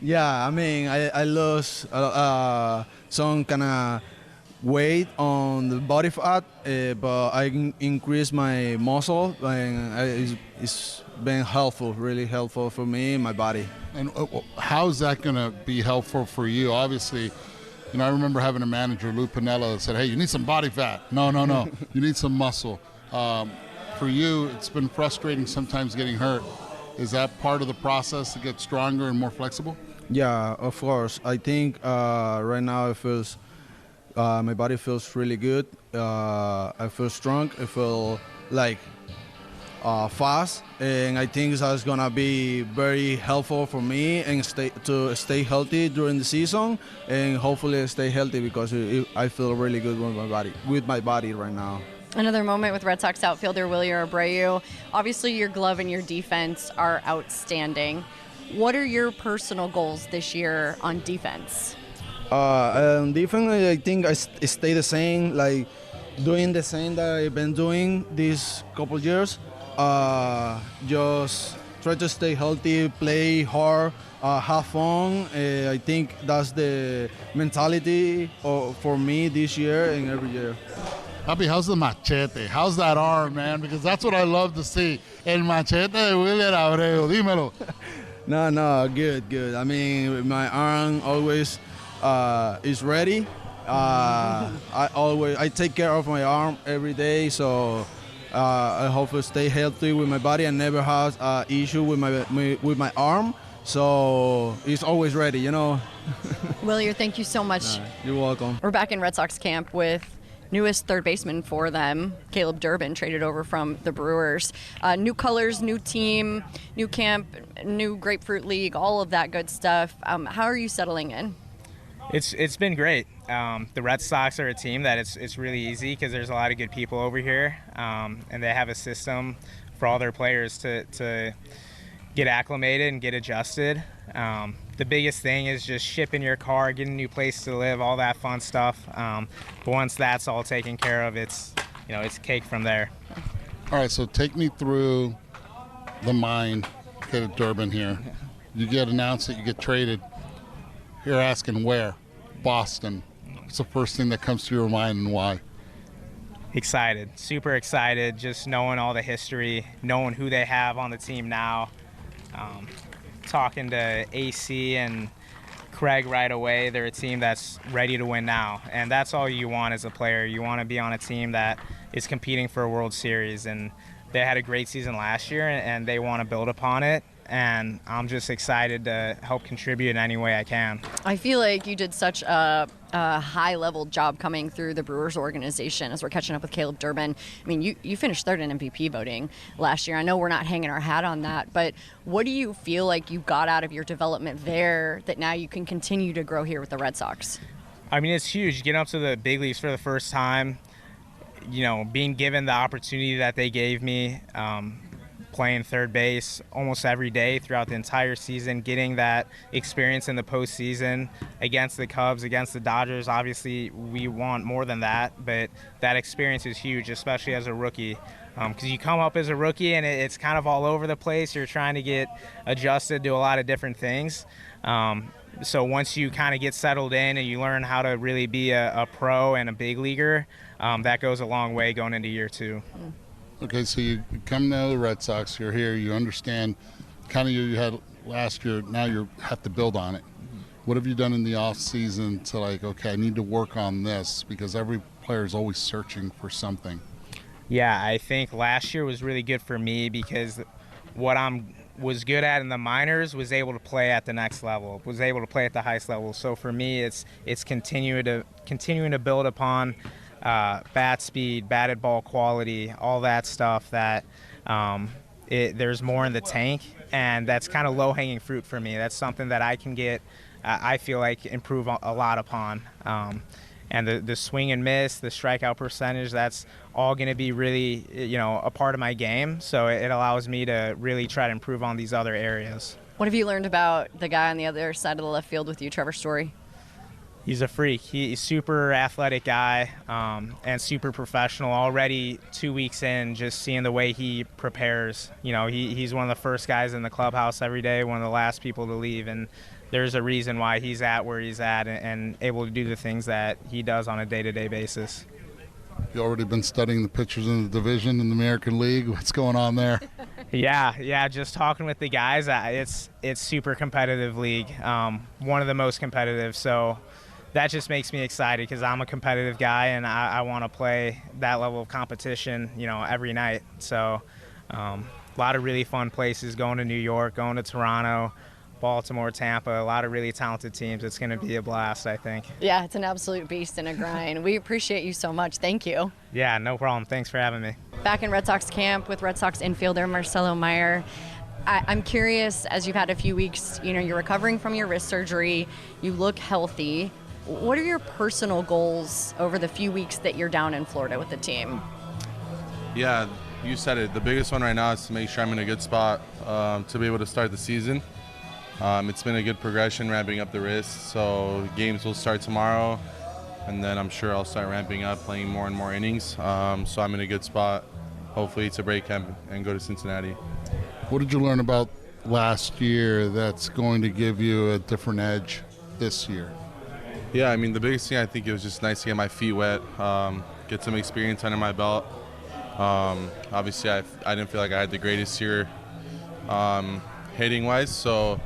Yeah, I mean, I lost some kind of weight on the body fat, but I increased my muscle, and it's been helpful, really helpful for me and my body. And how is that going to be helpful for you? Obviously, I remember having a manager, Lou Piniella, that said, hey, you need some body fat. No. You need some muscle. For you, it's been frustrating sometimes getting hurt. Is that part of the process to get stronger and more flexible? Yeah, of course. I think right now it feels, my body feels really good. I feel strong. I feel like fast, and I think that's gonna be very helpful for me and stay healthy during the season, and hopefully stay healthy because I feel really good with my body right now. Another moment with Red Sox outfielder Wilyer Abreu. Obviously, your glove and your defense are outstanding. What are your personal goals this year on defense? Defense, I think I stay the same, like doing the same that I've been doing these couple years. Just try to stay healthy, play hard, have fun. I think that's the mentality for me this year and every year. Papi, how's the machete? How's that arm, man? Because that's what I love to see. El machete de Wilyer Abreu. Dímelo. No, good. I mean, my arm always is ready. I take care of my arm every day, so I hope to stay healthy with my body and never have issue with my arm. So it's always ready, Wilyer, thank you so much. You're welcome. We're back in Red Sox camp with newest third baseman for them, Caleb Durbin, traded over from the Brewers. New colors, new team, new camp, new Grapefruit League, all of that good stuff. How are you settling in? It's been great. The Red Sox are a team that it's really easy because there's a lot of good people over here, and they have a system for all their players to get acclimated and get adjusted. The biggest thing is just shipping your car, getting a new place to live, all that fun stuff. But once that's all taken care of, it's cake from there. All right, so take me through the mind at Durbin here. You get announced that you get traded. You're asking where? Boston. What's the first thing that comes to your mind and why? Excited, super excited, just knowing all the history, knowing who they have on the team now. Talking to AC and Craig right away, they're a team that's ready to win now. And that's all you want as a player. You want to be on a team that is competing for a World Series. And they had a great season last year, and they want to build upon it. And I'm just excited to help contribute in any way I can. I feel like you did such a high-level job coming through the Brewers organization as we're catching up with Caleb Durbin. I mean, you finished third in MVP voting last year. I know we're not hanging our hat on that, but what do you feel like you got out of your development there that now you can continue to grow here with the Red Sox? I mean, it's huge. Getting up to the big leagues for the first time, being given the opportunity that they gave me, playing third base almost every day throughout the entire season, getting that experience in the postseason against the Cubs, against the Dodgers. Obviously, we want more than that, but that experience is huge, especially as a rookie. Because you come up as a rookie and it's kind of all over the place. You're trying to get adjusted to a lot of different things. So once you kind of get settled in and you learn how to really be a pro and a big leaguer, that goes a long way going into year two. Okay, so you come to the Red Sox, you're here, you understand kind of you had last year, now you have to build on it. What have you done in the off season to I need to work on this, because every player is always searching for something? Yeah, I think last year was really good for me because what was good at in the minors was able to play at the next level, was able to play at the highest level. So for me, it's continuing to build upon bat speed, batted ball quality, all that stuff that there's more in the tank, and that's kind of low-hanging fruit for me. That's something that I can get, I feel like, improve a lot upon. And the swing and miss, the strikeout percentage, that's all going to be really, a part of my game. So it allows me to really try to improve on these other areas. What have you learned about the guy on the other side of the left field with you, Trevor Story? He's a freak. He's a super athletic guy and super professional. Already 2 weeks in, just seeing the way he prepares. He's one of the first guys in the clubhouse every day, one of the last people to leave. And there's a reason why he's at where he's at and able to do the things that he does on a day-to-day basis. You already been studying the pitchers in the division in the American League. What's going on there? Yeah. Just talking with the guys, it's super competitive league. One of the most competitive. So that just makes me excited because I'm a competitive guy and I want to play that level of competition, every night. So a lot of really fun places, going to New York, going to Toronto, Baltimore, Tampa, a lot of really talented teams. It's going to be a blast, I think. Yeah, it's an absolute beast and a grind. We appreciate you so much. Thank you. Yeah, no problem. Thanks for having me. Back in Red Sox camp with Red Sox infielder Marcelo Mayer. I'm curious, as you've had a few weeks, you're recovering from your wrist surgery, you look healthy. What are your personal goals over the few weeks that you're down in Florida with the team? Yeah, you said it. The biggest one right now is to make sure I'm in a good spot to be able to start the season. It's been a good progression ramping up the wrist, so games will start tomorrow, and then I'm sure I'll start ramping up, playing more and more innings. So I'm in a good spot, hopefully, to break camp and go to Cincinnati. What did you learn about last year that's going to give you a different edge this year? Yeah, I mean, the biggest thing, I think it was just nice to get my feet wet, get some experience under my belt. Obviously, I didn't feel like I had the greatest year hitting-wise, so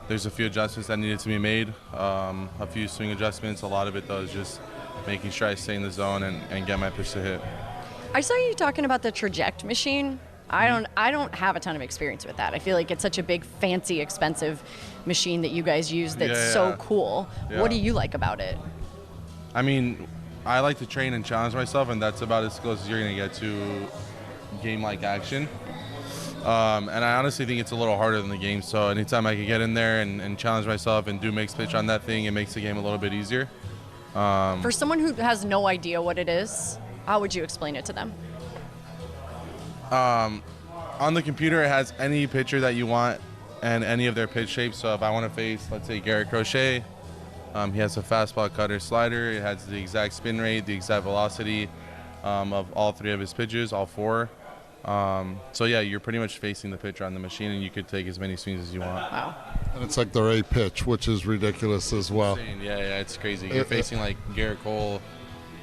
there's a few adjustments that needed to be made, a few swing adjustments. A lot of it, though, is just making sure I stay in the zone and get my pitch to hit. I saw you talking about the Traject machine. I don't have a ton of experience with that. I feel like it's such a big, fancy, expensive machine that you guys use that's so cool. Yeah. What do you like about it? I mean, I like to train and challenge myself, and that's about as close as you're going to get to game-like action. And I honestly think it's a little harder than the game. So anytime I can get in there and challenge myself and do mixed pitch on that thing, it makes the game a little bit easier. For someone who has no idea what it is, how would you explain it to them? On the computer, it has any pitcher that you want and any of their pitch shapes. So if I want to face, let's say, Garrett Crochet, he has a fastball, cutter, slider. It has the exact spin rate, the exact velocity of all three of his pitches, all four. So yeah, you're pretty much facing the pitcher on the machine, and you could take as many swings as you want. Wow. And it's like their A pitch, which is ridiculous as well. Insane. Yeah, it's crazy. You're facing like Garrett Cole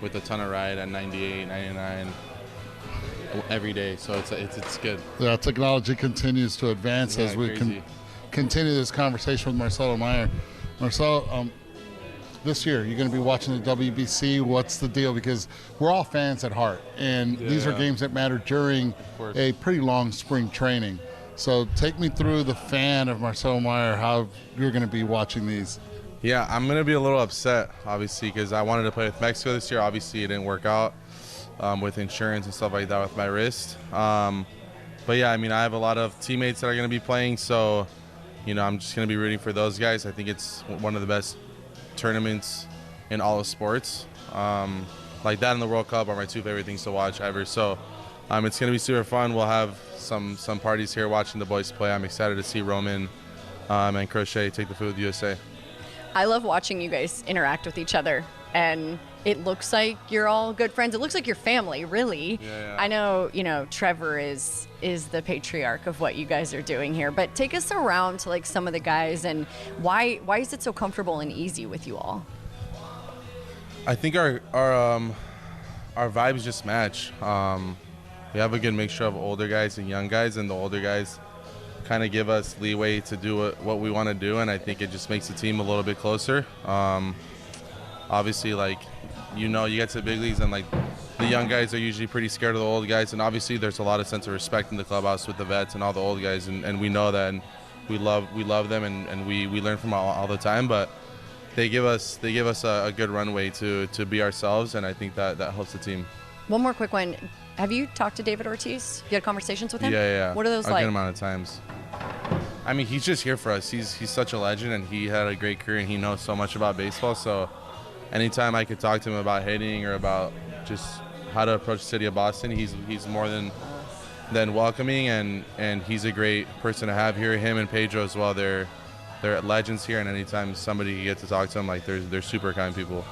with a ton of ride at 98, 99 every day, so it's good. Yeah, technology continues to advance as we continue this conversation with Marcelo Mayer. Marcelo, this year you're going to be watching the WBC. What's the deal? Because we're all fans at heart, and these are games that matter during a pretty long spring training. So take me through the fan of Marcelo Mayer, how you're going to be watching these. Yeah, I'm going to be a little upset, obviously, because I wanted to play with Mexico this year. Obviously, it didn't work out with insurance and stuff like that with my wrist. But yeah, I mean, I have a lot of teammates that are going to be playing, so, you know, I'm just going to be rooting for those guys. I think it's one of the best tournaments in all of sports. Like that and the World Cup are my two favorite things to watch ever. So it's going to be super fun. We'll have some parties here watching the boys play. I'm excited to see Roman and Crochet take the field with USA. I love watching you guys interact with each other, and it looks like you're all good friends. It looks like your family, really. Yeah. I know, Trevor is the patriarch of what you guys are doing here, but take us around to like some of the guys, and why is it so comfortable and easy with you all? I think our vibes just match. We have a good mixture of older guys and young guys, and the older guys kind of give us leeway to do what we want to do, and I think it just makes the team a little bit closer. Obviously, like, you get to the big leagues, and like the young guys are usually pretty scared of the old guys, and obviously there's a lot of sense of respect in the clubhouse with the vets and all the old guys, and we know that, and we love them, and we learn from all the time, but they give us a good runway to be ourselves, and I think that helps the team. One more quick one. Have you talked to David Ortiz? You had conversations with him? Yeah. What are those a like? good amount of times. I mean, he's just here for us. He's such a legend, and he had a great career, and he knows so much about baseball. So anytime I could talk to him about hitting or about just how to approach the city of Boston, he's more than welcoming, and he's a great person to have here. Him and Pedro as well. They're legends here, and anytime somebody can get to talk to them, like they're super kind people.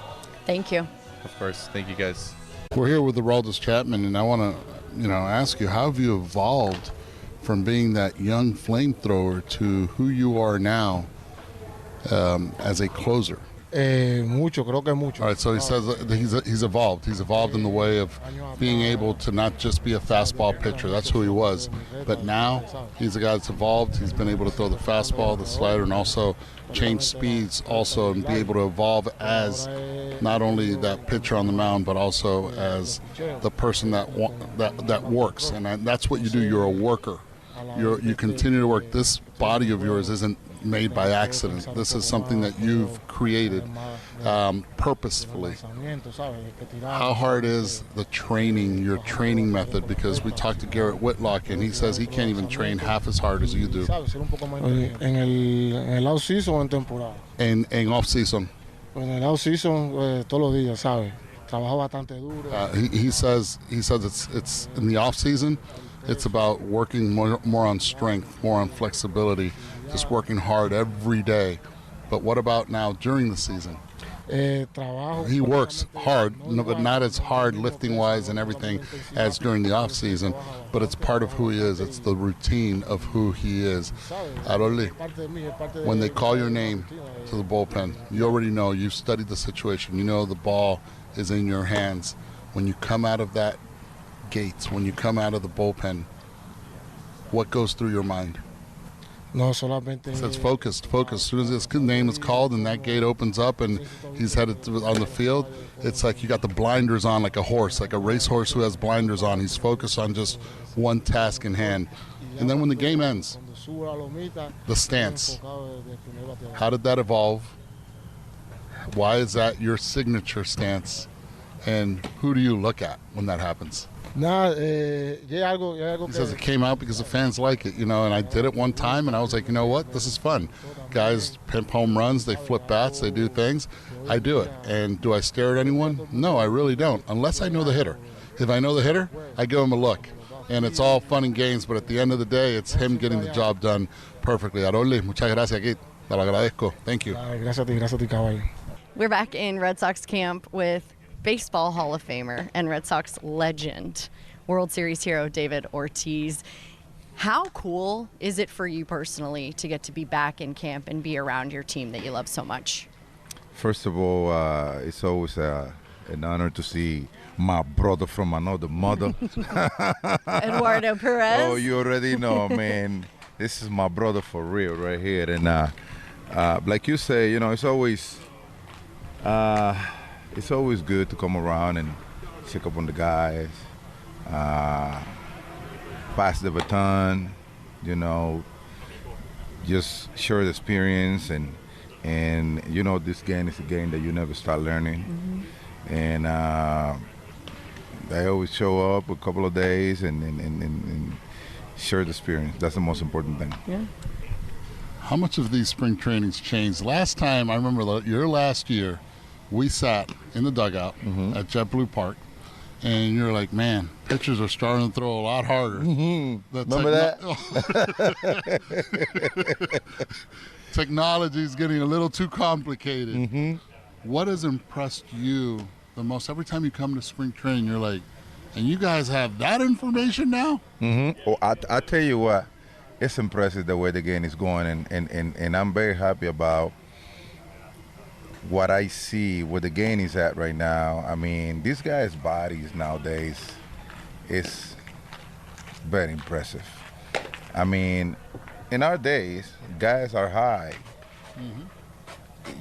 Thank you. Of course. Thank you, guys. We're here with Aroldis Chapman, and I want to, ask you, how have you evolved from being that young flamethrower to who you are now as a closer? Mucho, creo que mucho. All right, so he says that he's evolved. He's evolved in the way of being able to not just be a fastball pitcher. That's who he was. But now he's a guy that's evolved. He's been able to throw the fastball, the slider, and also change speeds also, and be able to evolve as not only that pitcher on the mound, but also as the person that works. And that's what you do. You're a worker. You continue to work. This body of yours isn't made by accident. This is something that you've created purposefully. How hard is the training, your training method? Because we talked to Garrett Whitlock, and he says he can't even train half as hard as you do. En el off-season o en temporada? En off-season. En el off-season, todos los días, ¿sabes? Trabajo bastante duro. He says it's in the off-season. It's about working more on strength, more on flexibility, just working hard every day. But what about now during the season? He works hard, but not as hard lifting-wise and everything as during the off-season, but it's part of who he is. It's the routine of who he is. Aroldis, when they call your name to the bullpen, you already know, you've studied the situation, you know the ball is in your hands. When you come out of that gates, when you come out of the bullpen, what goes through your mind? No, solamente. It says focused. As soon as his name is called and that gate opens up and he's headed on the field, it's like you got the blinders on, like a horse, like a racehorse who has blinders on. He's focused on just one task in hand. And then when the game ends, the stance. How did that evolve? Why is that your signature stance? And who do you look at when that happens? Nada, ya algo He says it came out because the fans like it, and I did it one time, and I was like, you know what, this is fun. Guys pimp home runs, they flip bats, they do things. I do it. And do I stare at anyone? No, I really don't, unless I know the hitter. If I know the hitter, I give him a look. And it's all fun and games, but at the end of the day, it's him getting the job done perfectly. Aroldis, muchas gracias aquí. Te lo agradezco. Thank you. Gracias a ti, caballo. We're back in Red Sox camp with Baseball Hall of Famer and Red Sox legend, World Series hero David Ortiz. How cool is it for you personally to get to be back in camp and be around your team that you love so much? First of all, it's always an honor to see my brother from another mother. Eduardo Perez. Oh, you already know, man. This is my brother for real right here. And like you say, it's always good to come around and check up on the guys, pass the baton, just share the experience. And this game is a game that you never start learning. Mm-hmm. And I always show up a couple of days and share the experience. That's the most important thing. Yeah. How much of these spring trainings changed? Last time, I remember your last year, we sat in the dugout at JetBlue Park, and you're like, man, pitchers are starting to throw a lot harder. Mm-hmm. Remember that? Technology is getting a little too complicated. Mm-hmm. What has impressed you the most? Every time you come to spring training, you're like, and you guys have that information now? Mm-hmm. Oh, I tell you what, it's impressive the way the game is going, and I'm very happy about what I see, where the game is at right now. I mean, these guys' bodies nowadays is very impressive. I mean, in our days, guys are high. Mm-hmm.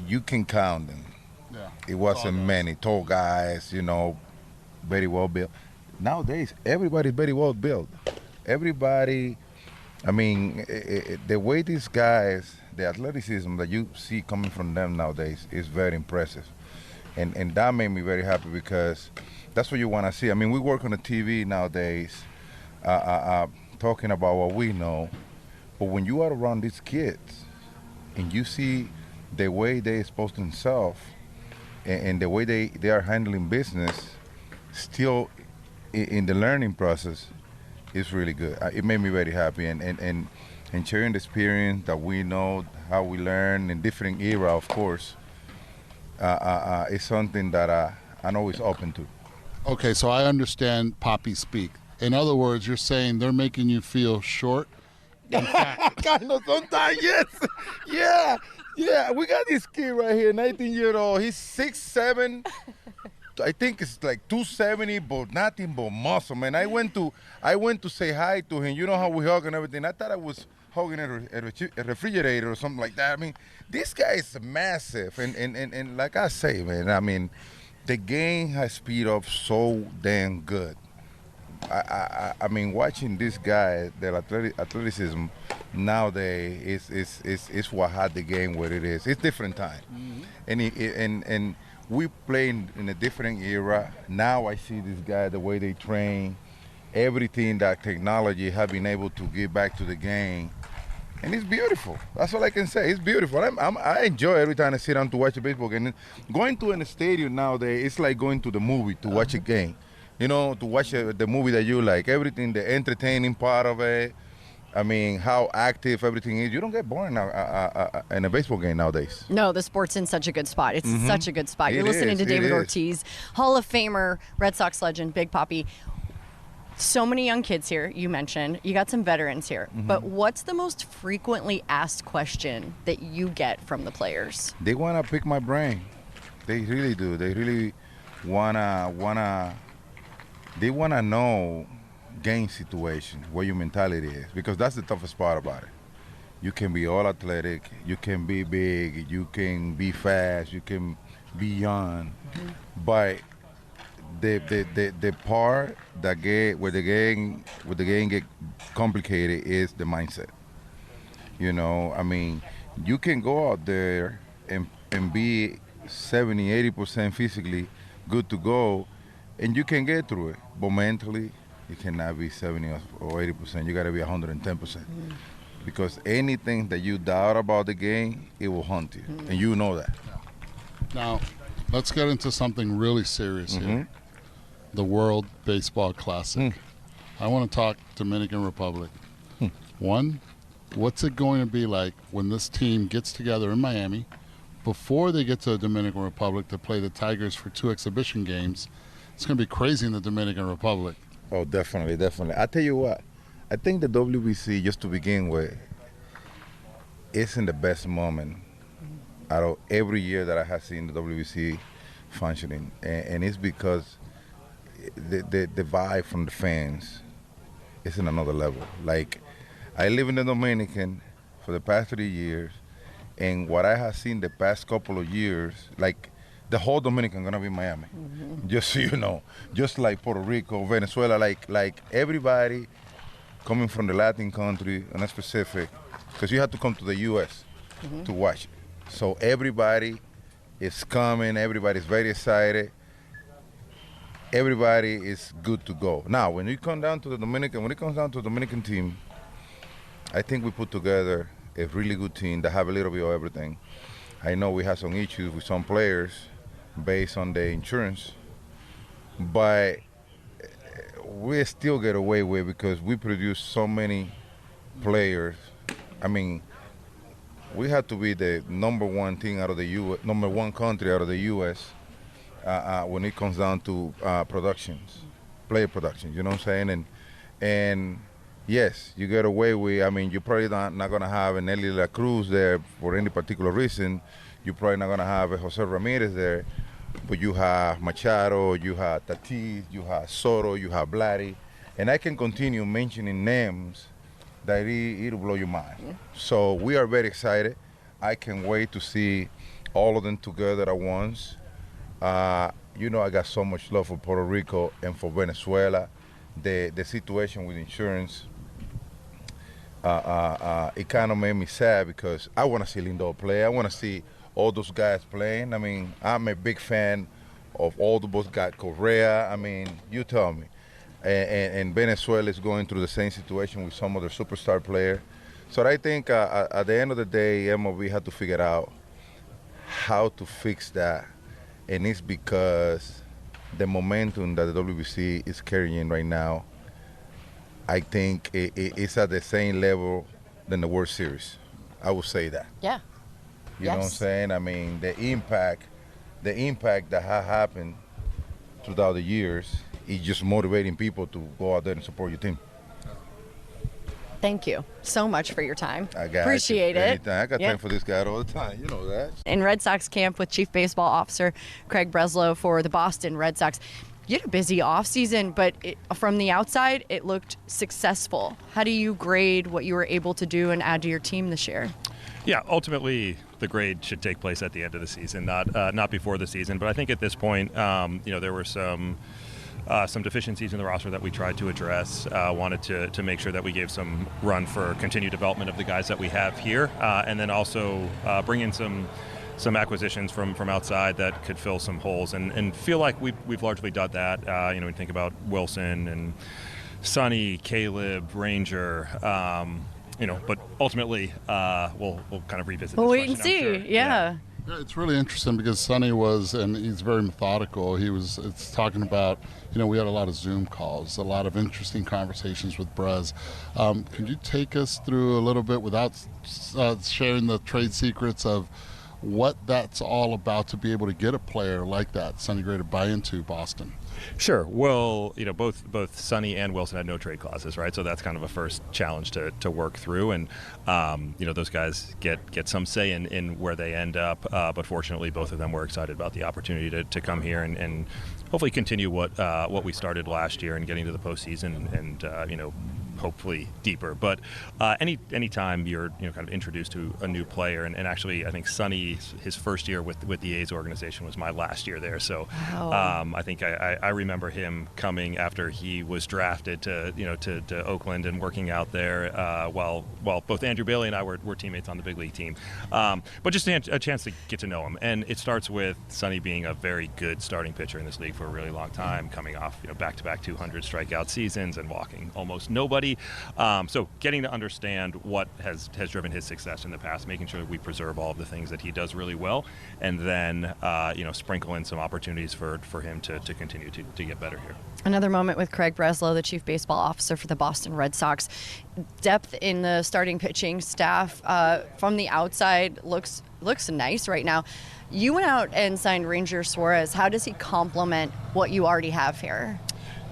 You can count them. Yeah. It wasn't many tall guys, very well built. Nowadays, everybody's very well built. Everybody, I mean, the way these guys, the athleticism that you see coming from them nowadays is very impressive. And that made me very happy because that's what you want to see. I mean, we work on the TV nowadays talking about what we know, but when you are around these kids and you see the way they expose themselves and the way they are handling business, still in the learning process, is really good. It made me very happy, and sharing the experience that we know, how we learn in different era, of course, is something that I'm always open to. Okay, so I understand Poppy speak. In other words, you're saying they're making you feel short and fat. Kind of sometimes, yes. Yeah. We got this kid right here, 19-year-old. He's 6'7". I think it's like 270, but nothing but muscle, man. I went to say hi to him. You know how we hug and everything. I thought I was hugging a refrigerator or something like that. I mean, this guy is massive, and like I say, man, I mean, the game has speed up so damn good. I mean, watching this guy, the athleticism nowadays is what had the game where it is. It's different time, and we play in a different era. Now I see this guy, the way they train, everything that technology have been able to give back to the game, and it's beautiful. That's all I can say. It's beautiful. I enjoy every time I sit down to watch a baseball game. Going to a stadium nowadays, it's like going to the movie to watch a game. To watch the movie that you like, everything, the entertaining part of it. I mean, how active everything is. You don't get bored in a baseball game nowadays. No, the sport's in such a good spot. It's such a good spot. You're listening to David Ortiz, Hall of Famer, Red Sox legend, Big Papi. So many young kids here, you mentioned. You got some veterans here. But what's the most frequently asked question that you get from the players? They want to pick my brain. They really do. They really want to know game situation, what your mentality is, because that's the toughest part about it. You can be all athletic, you can be big, you can be fast, you can be young, but the part that where the game get complicated is the mindset. I mean, you can go out there and be 70-80% physically good to go, and you can get through it. But mentally, you cannot be 70 or 80%. You got to be 110%. Because anything that you doubt about the game, it will haunt you, and you know that. Now, let's get into something really serious here. The World Baseball Classic. I want to talk Dominican Republic. One, what's it going to be like when this team gets together in Miami before they get to the Dominican Republic to play the Tigers for 2 exhibition games? It's going to be crazy in the Dominican Republic. Oh, definitely, definitely. I tell you what, I think the WBC, just to begin with, is in the best moment out of every year that I have seen the WBC functioning, and it's because the vibe from the fans is in another level. Like, I live in the Dominican for the past 3 years, and what I have seen the past couple of years, like the whole Dominican gonna be Miami, just so you know, just like Puerto Rico, Venezuela, like everybody coming from the Latin country, and specific, because you have to come to the U.S. to watch it. So everybody is coming, everybody's very excited, everybody is good to go. Now, when it comes down to the Dominican team, I think we put together a really good team that have a little bit of everything. I know we have some issues with some players based on the insurance, but we still get away with because we produce so many players. I mean, we have to be the number one team out of the U.S., number one country out of the U.S. When it comes down to player productions. You know what I'm saying? And yes, you get away with. I mean, you're probably not gonna have an Eli La Cruz there for any particular reason. You're probably not gonna have a Jose Ramirez there, but you have Machado, you have Tatis, you have Soto, you have Blatty, and I can continue mentioning names that it'll blow your mind. So we are very excited. I can't wait to see all of them together at once. You know, I got so much love for Puerto Rico and for Venezuela. The situation with insurance, it kind of made me sad because I want to see Lindor play. I want to see all those guys playing. I mean, I'm a big fan of all those guys. Correa, I mean, you tell me. And Venezuela is going through the same situation with some of their superstar players. So I think at the end of the day, MLB had to figure out how to fix that. And it's because the momentum that the WBC is carrying right now, I think it's at the same level than the World Series. I would say that. Yeah. You know what I'm saying? I mean, the impact that has happened throughout the years is just motivating people to go out there and support your team. Thank you so much for your time. I got Appreciate it. Anytime. I got time for this guy all the time. You know that. In Red Sox camp with Chief Baseball Officer Craig Breslow for the Boston Red Sox. You had a busy offseason, but from the outside, it looked successful. How do you grade what you were able to do and add to your team this year? Yeah, ultimately, the grade should take place at the end of the season, not before the season. But I think at this point, there were some deficiencies in the roster that we tried to address. Wanted to make sure that we gave some run for continued development of the guys that we have here, and then also bring in some acquisitions from outside that could fill some holes, and feel like we've largely done that. When you think about Willson and Sonny, Caleb, Ranger. But ultimately, we'll kind of revisit. We'll this wait and see. Sure. Yeah. Yeah, it's really interesting because Sonny and he's very methodical. It's talking about, we had a lot of Zoom calls, a lot of interesting conversations with Brez. Can you take us through a little bit without sharing the trade secrets of what that's all about to be able to get a player like that, Sonny Gray, to buy into Boston? Sure. Well, both Sonny and Willson had no trade clauses, right? So that's kind of a first challenge to work through, and those guys get some say in where they end up. But fortunately, both of them were excited about the opportunity to come here and hopefully continue what we started last year and getting to the postseason and hopefully deeper. But any time you're kind of introduced to a new player, and actually I think Sonny, his first year with the A's organization was my last year there. So Wow. I think I remember him coming after he was drafted to Oakland and working out there while both Andrew Bailey and I were teammates on the big league team. But just a chance to get to know him, and it starts with Sonny being a very good starting pitcher in this league for a really long time, coming off back-to-back 200 strikeout seasons and walking almost nobody. So getting to understand what has driven his success in the past, making sure that we preserve all of the things that he does really well, and then sprinkle in some opportunities for him to continue to get better here. Another moment with Craig Breslow, the chief baseball officer for the Boston Red Sox. Depth in the starting pitching staff from the outside looks nice right now. You went out and signed Ranger Suarez. How does he complement what you already have here?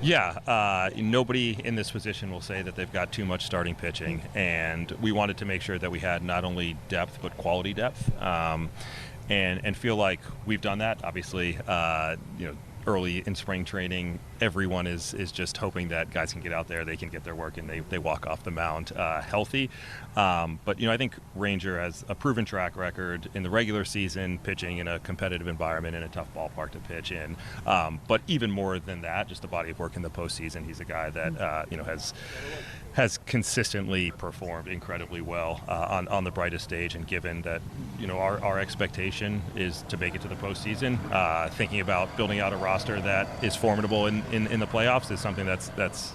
Yeah, nobody in this position will say that they've got too much starting pitching, and we wanted to make sure that we had not only depth but quality depth, and feel like we've done that. Obviously, early in spring training, everyone is just hoping that guys can get out there, they can get their work, and they walk off the mound healthy. But I think Ranger has a proven track record in the regular season, pitching in a competitive environment in a tough ballpark to pitch in. But even more than that, just the body of work in the postseason. He's a guy that has consistently performed incredibly well on the brightest stage. And given that our expectation is to make it to the postseason, thinking about building out a roster that is formidable in the playoffs is something that's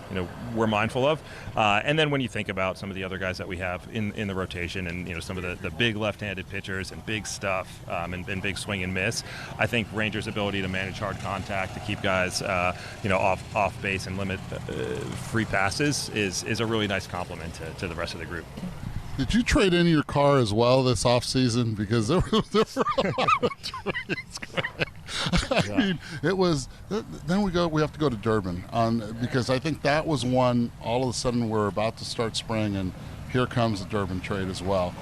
we're mindful of. And then when you think about some of the other guys that we have in the rotation, and some of the big left-handed pitchers and big stuff and big swing and miss, I think Rangers' ability to manage hard contact, to keep guys off base and limit free passes is a really nice compliment to the rest of the group. Did you trade in your car as well this offseason? Because there were a lot of trades. I mean, it was. Then we have to go to Durbin because I think that was one. All of a sudden, we're about to start spring, and here comes the Durbin trade as well.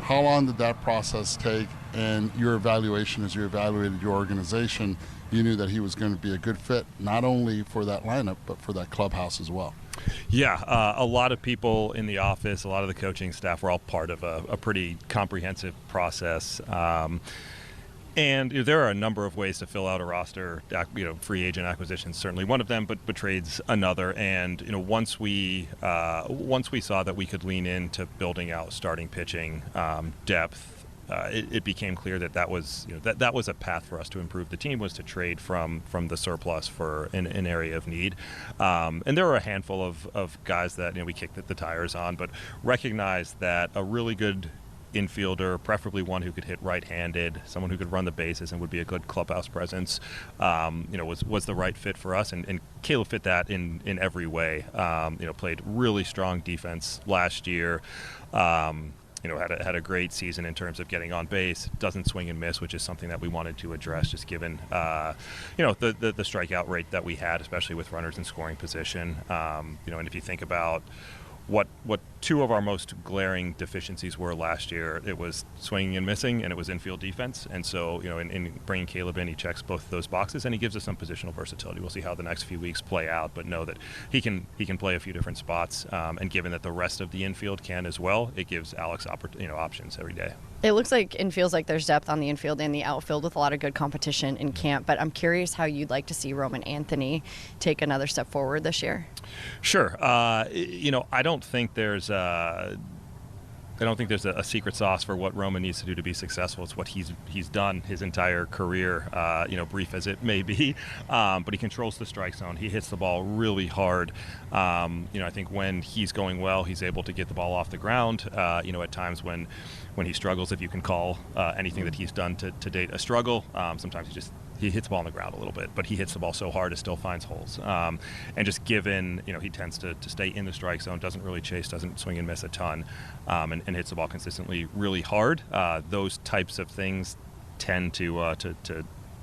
How long did that process take? And your evaluation, as you evaluated your organization, you knew that he was going to be a good fit, not only for that lineup, but for that clubhouse as well. Yeah, a lot of people in the office, a lot of the coaching staff were all part of a pretty comprehensive process. And there are a number of ways to fill out a roster. Free agent acquisition is certainly one of them, but trades another. And once we saw that we could lean into building out starting pitching depth, it became clear that was a path for us to improve the team, was to trade from the surplus for an area of need. And there were a handful of guys that we kicked the tires on, but recognized that a really good infielder, preferably one who could hit right-handed, someone who could run the bases and would be a good clubhouse presence, was the right fit for us. And Caleb fit that in every way. Played really strong defense last year. Had a great season in terms of getting on base, doesn't swing and miss, which is something that we wanted to address, just given the strikeout rate that we had, especially with runners in scoring position. And if you think about what two of our most glaring deficiencies were last year, it was swinging and missing, and it was infield defense. And so, in bringing Caleb in, he checks both of those boxes, and he gives us some positional versatility. We'll see how the next few weeks play out, but know that he can play a few different spots. And given that the rest of the infield can as well, it gives Alex options every day. It looks like and feels like there's depth on the infield and the outfield with a lot of good competition in camp, but I'm curious how you'd like to see Roman Anthony take another step forward this year. Sure. I don't think there's a secret sauce for what Roman needs to do to be successful. It's what he's done his entire career, brief as it may be. But he controls the strike zone. He hits the ball really hard. I think when he's going well, he's able to get the ball off the ground. At times when he struggles, if you can call anything that he's done to date a struggle, sometimes he hits the ball on the ground a little bit, but he hits the ball so hard it still finds holes. And just given, he tends to stay in the strike zone, doesn't really chase, doesn't swing and miss a ton, and hits the ball consistently really hard. Those types of things tend to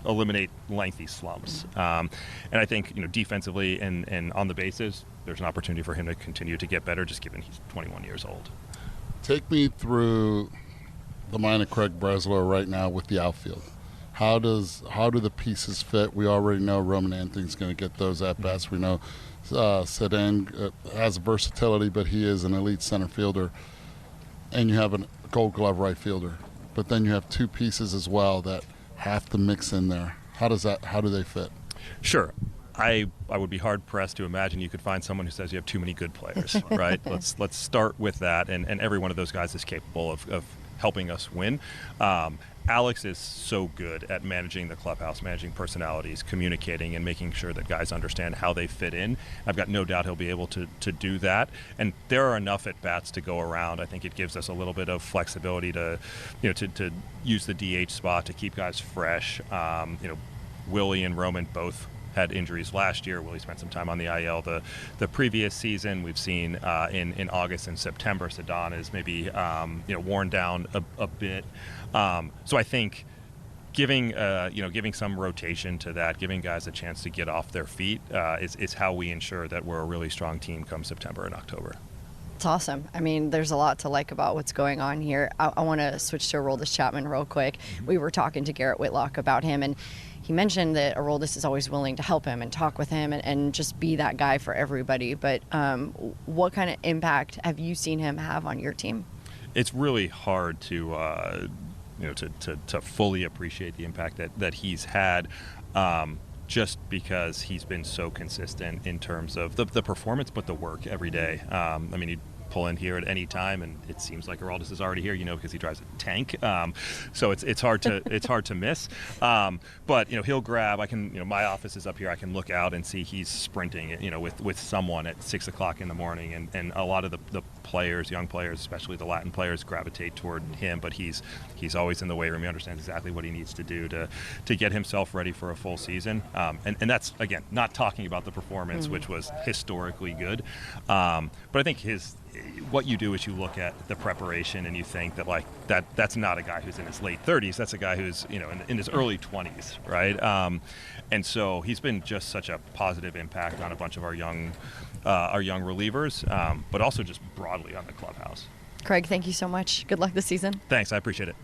eliminate lengthy slumps. And I think, defensively and on the bases, there's an opportunity for him to continue to get better, just given he's 21 years old. Take me through the mind of Craig Breslow right now with the outfield. How do the pieces fit? We already know Roman Anthony's going to get those at bats. We know Sedan has versatility, but he is an elite center fielder. And you have a Gold Glove right fielder. But then you have two pieces as well that have to mix in there. How do they fit? Sure. I would be hard pressed to imagine you could find someone who says you have too many good players, right? Let's start with that, and every one of those guys is capable of helping us win. Alex is so good at managing the clubhouse, managing personalities, communicating, and making sure that guys understand how they fit in. I've got no doubt he'll be able to do that. And there are enough at bats to go around. I think it gives us a little bit of flexibility to use the DH spot to keep guys fresh. Willie and Roman both had injuries last year. Willie spent some time on the IL the previous season. We've seen in August and September, Sedan is maybe worn down a bit. So I think giving some rotation to that, giving guys a chance to get off their feet is how we ensure that we're a really strong team come September and October. It's awesome. I mean, there's a lot to like about what's going on here. I want to switch to Aroldis Chapman real quick. We were talking to Garrett Whitlock about him, and he mentioned that Aroldis is always willing to help him and talk with him and just be that guy for everybody. But what kind of impact have you seen him have on your team? It's really hard to fully appreciate the impact that he's had. Just because he's been so consistent in terms of the performance, but the work every day. He'd pull in here at any time, and it seems like Aroldis is already here, because he drives a tank. So it's hard to miss. But he'll grab. I can. My office is up here. I can look out and see he's sprinting. With someone at 6 o'clock in the morning, and a lot of the players, young players, especially the Latin players, gravitate toward him. But he's always in the weight room. He understands exactly what he needs to do to get himself ready for a full season. And that's, again, not talking about the performance, which was historically good. But I think what you do is you look at the preparation and you think that that's not a guy who's in his late 30s. That's a guy who's in his early 20s, right? And so he's been just such a positive impact on a bunch of our young relievers, but also just broadly on the clubhouse. Craig, thank you so much. Good luck this season. Thanks, I appreciate it.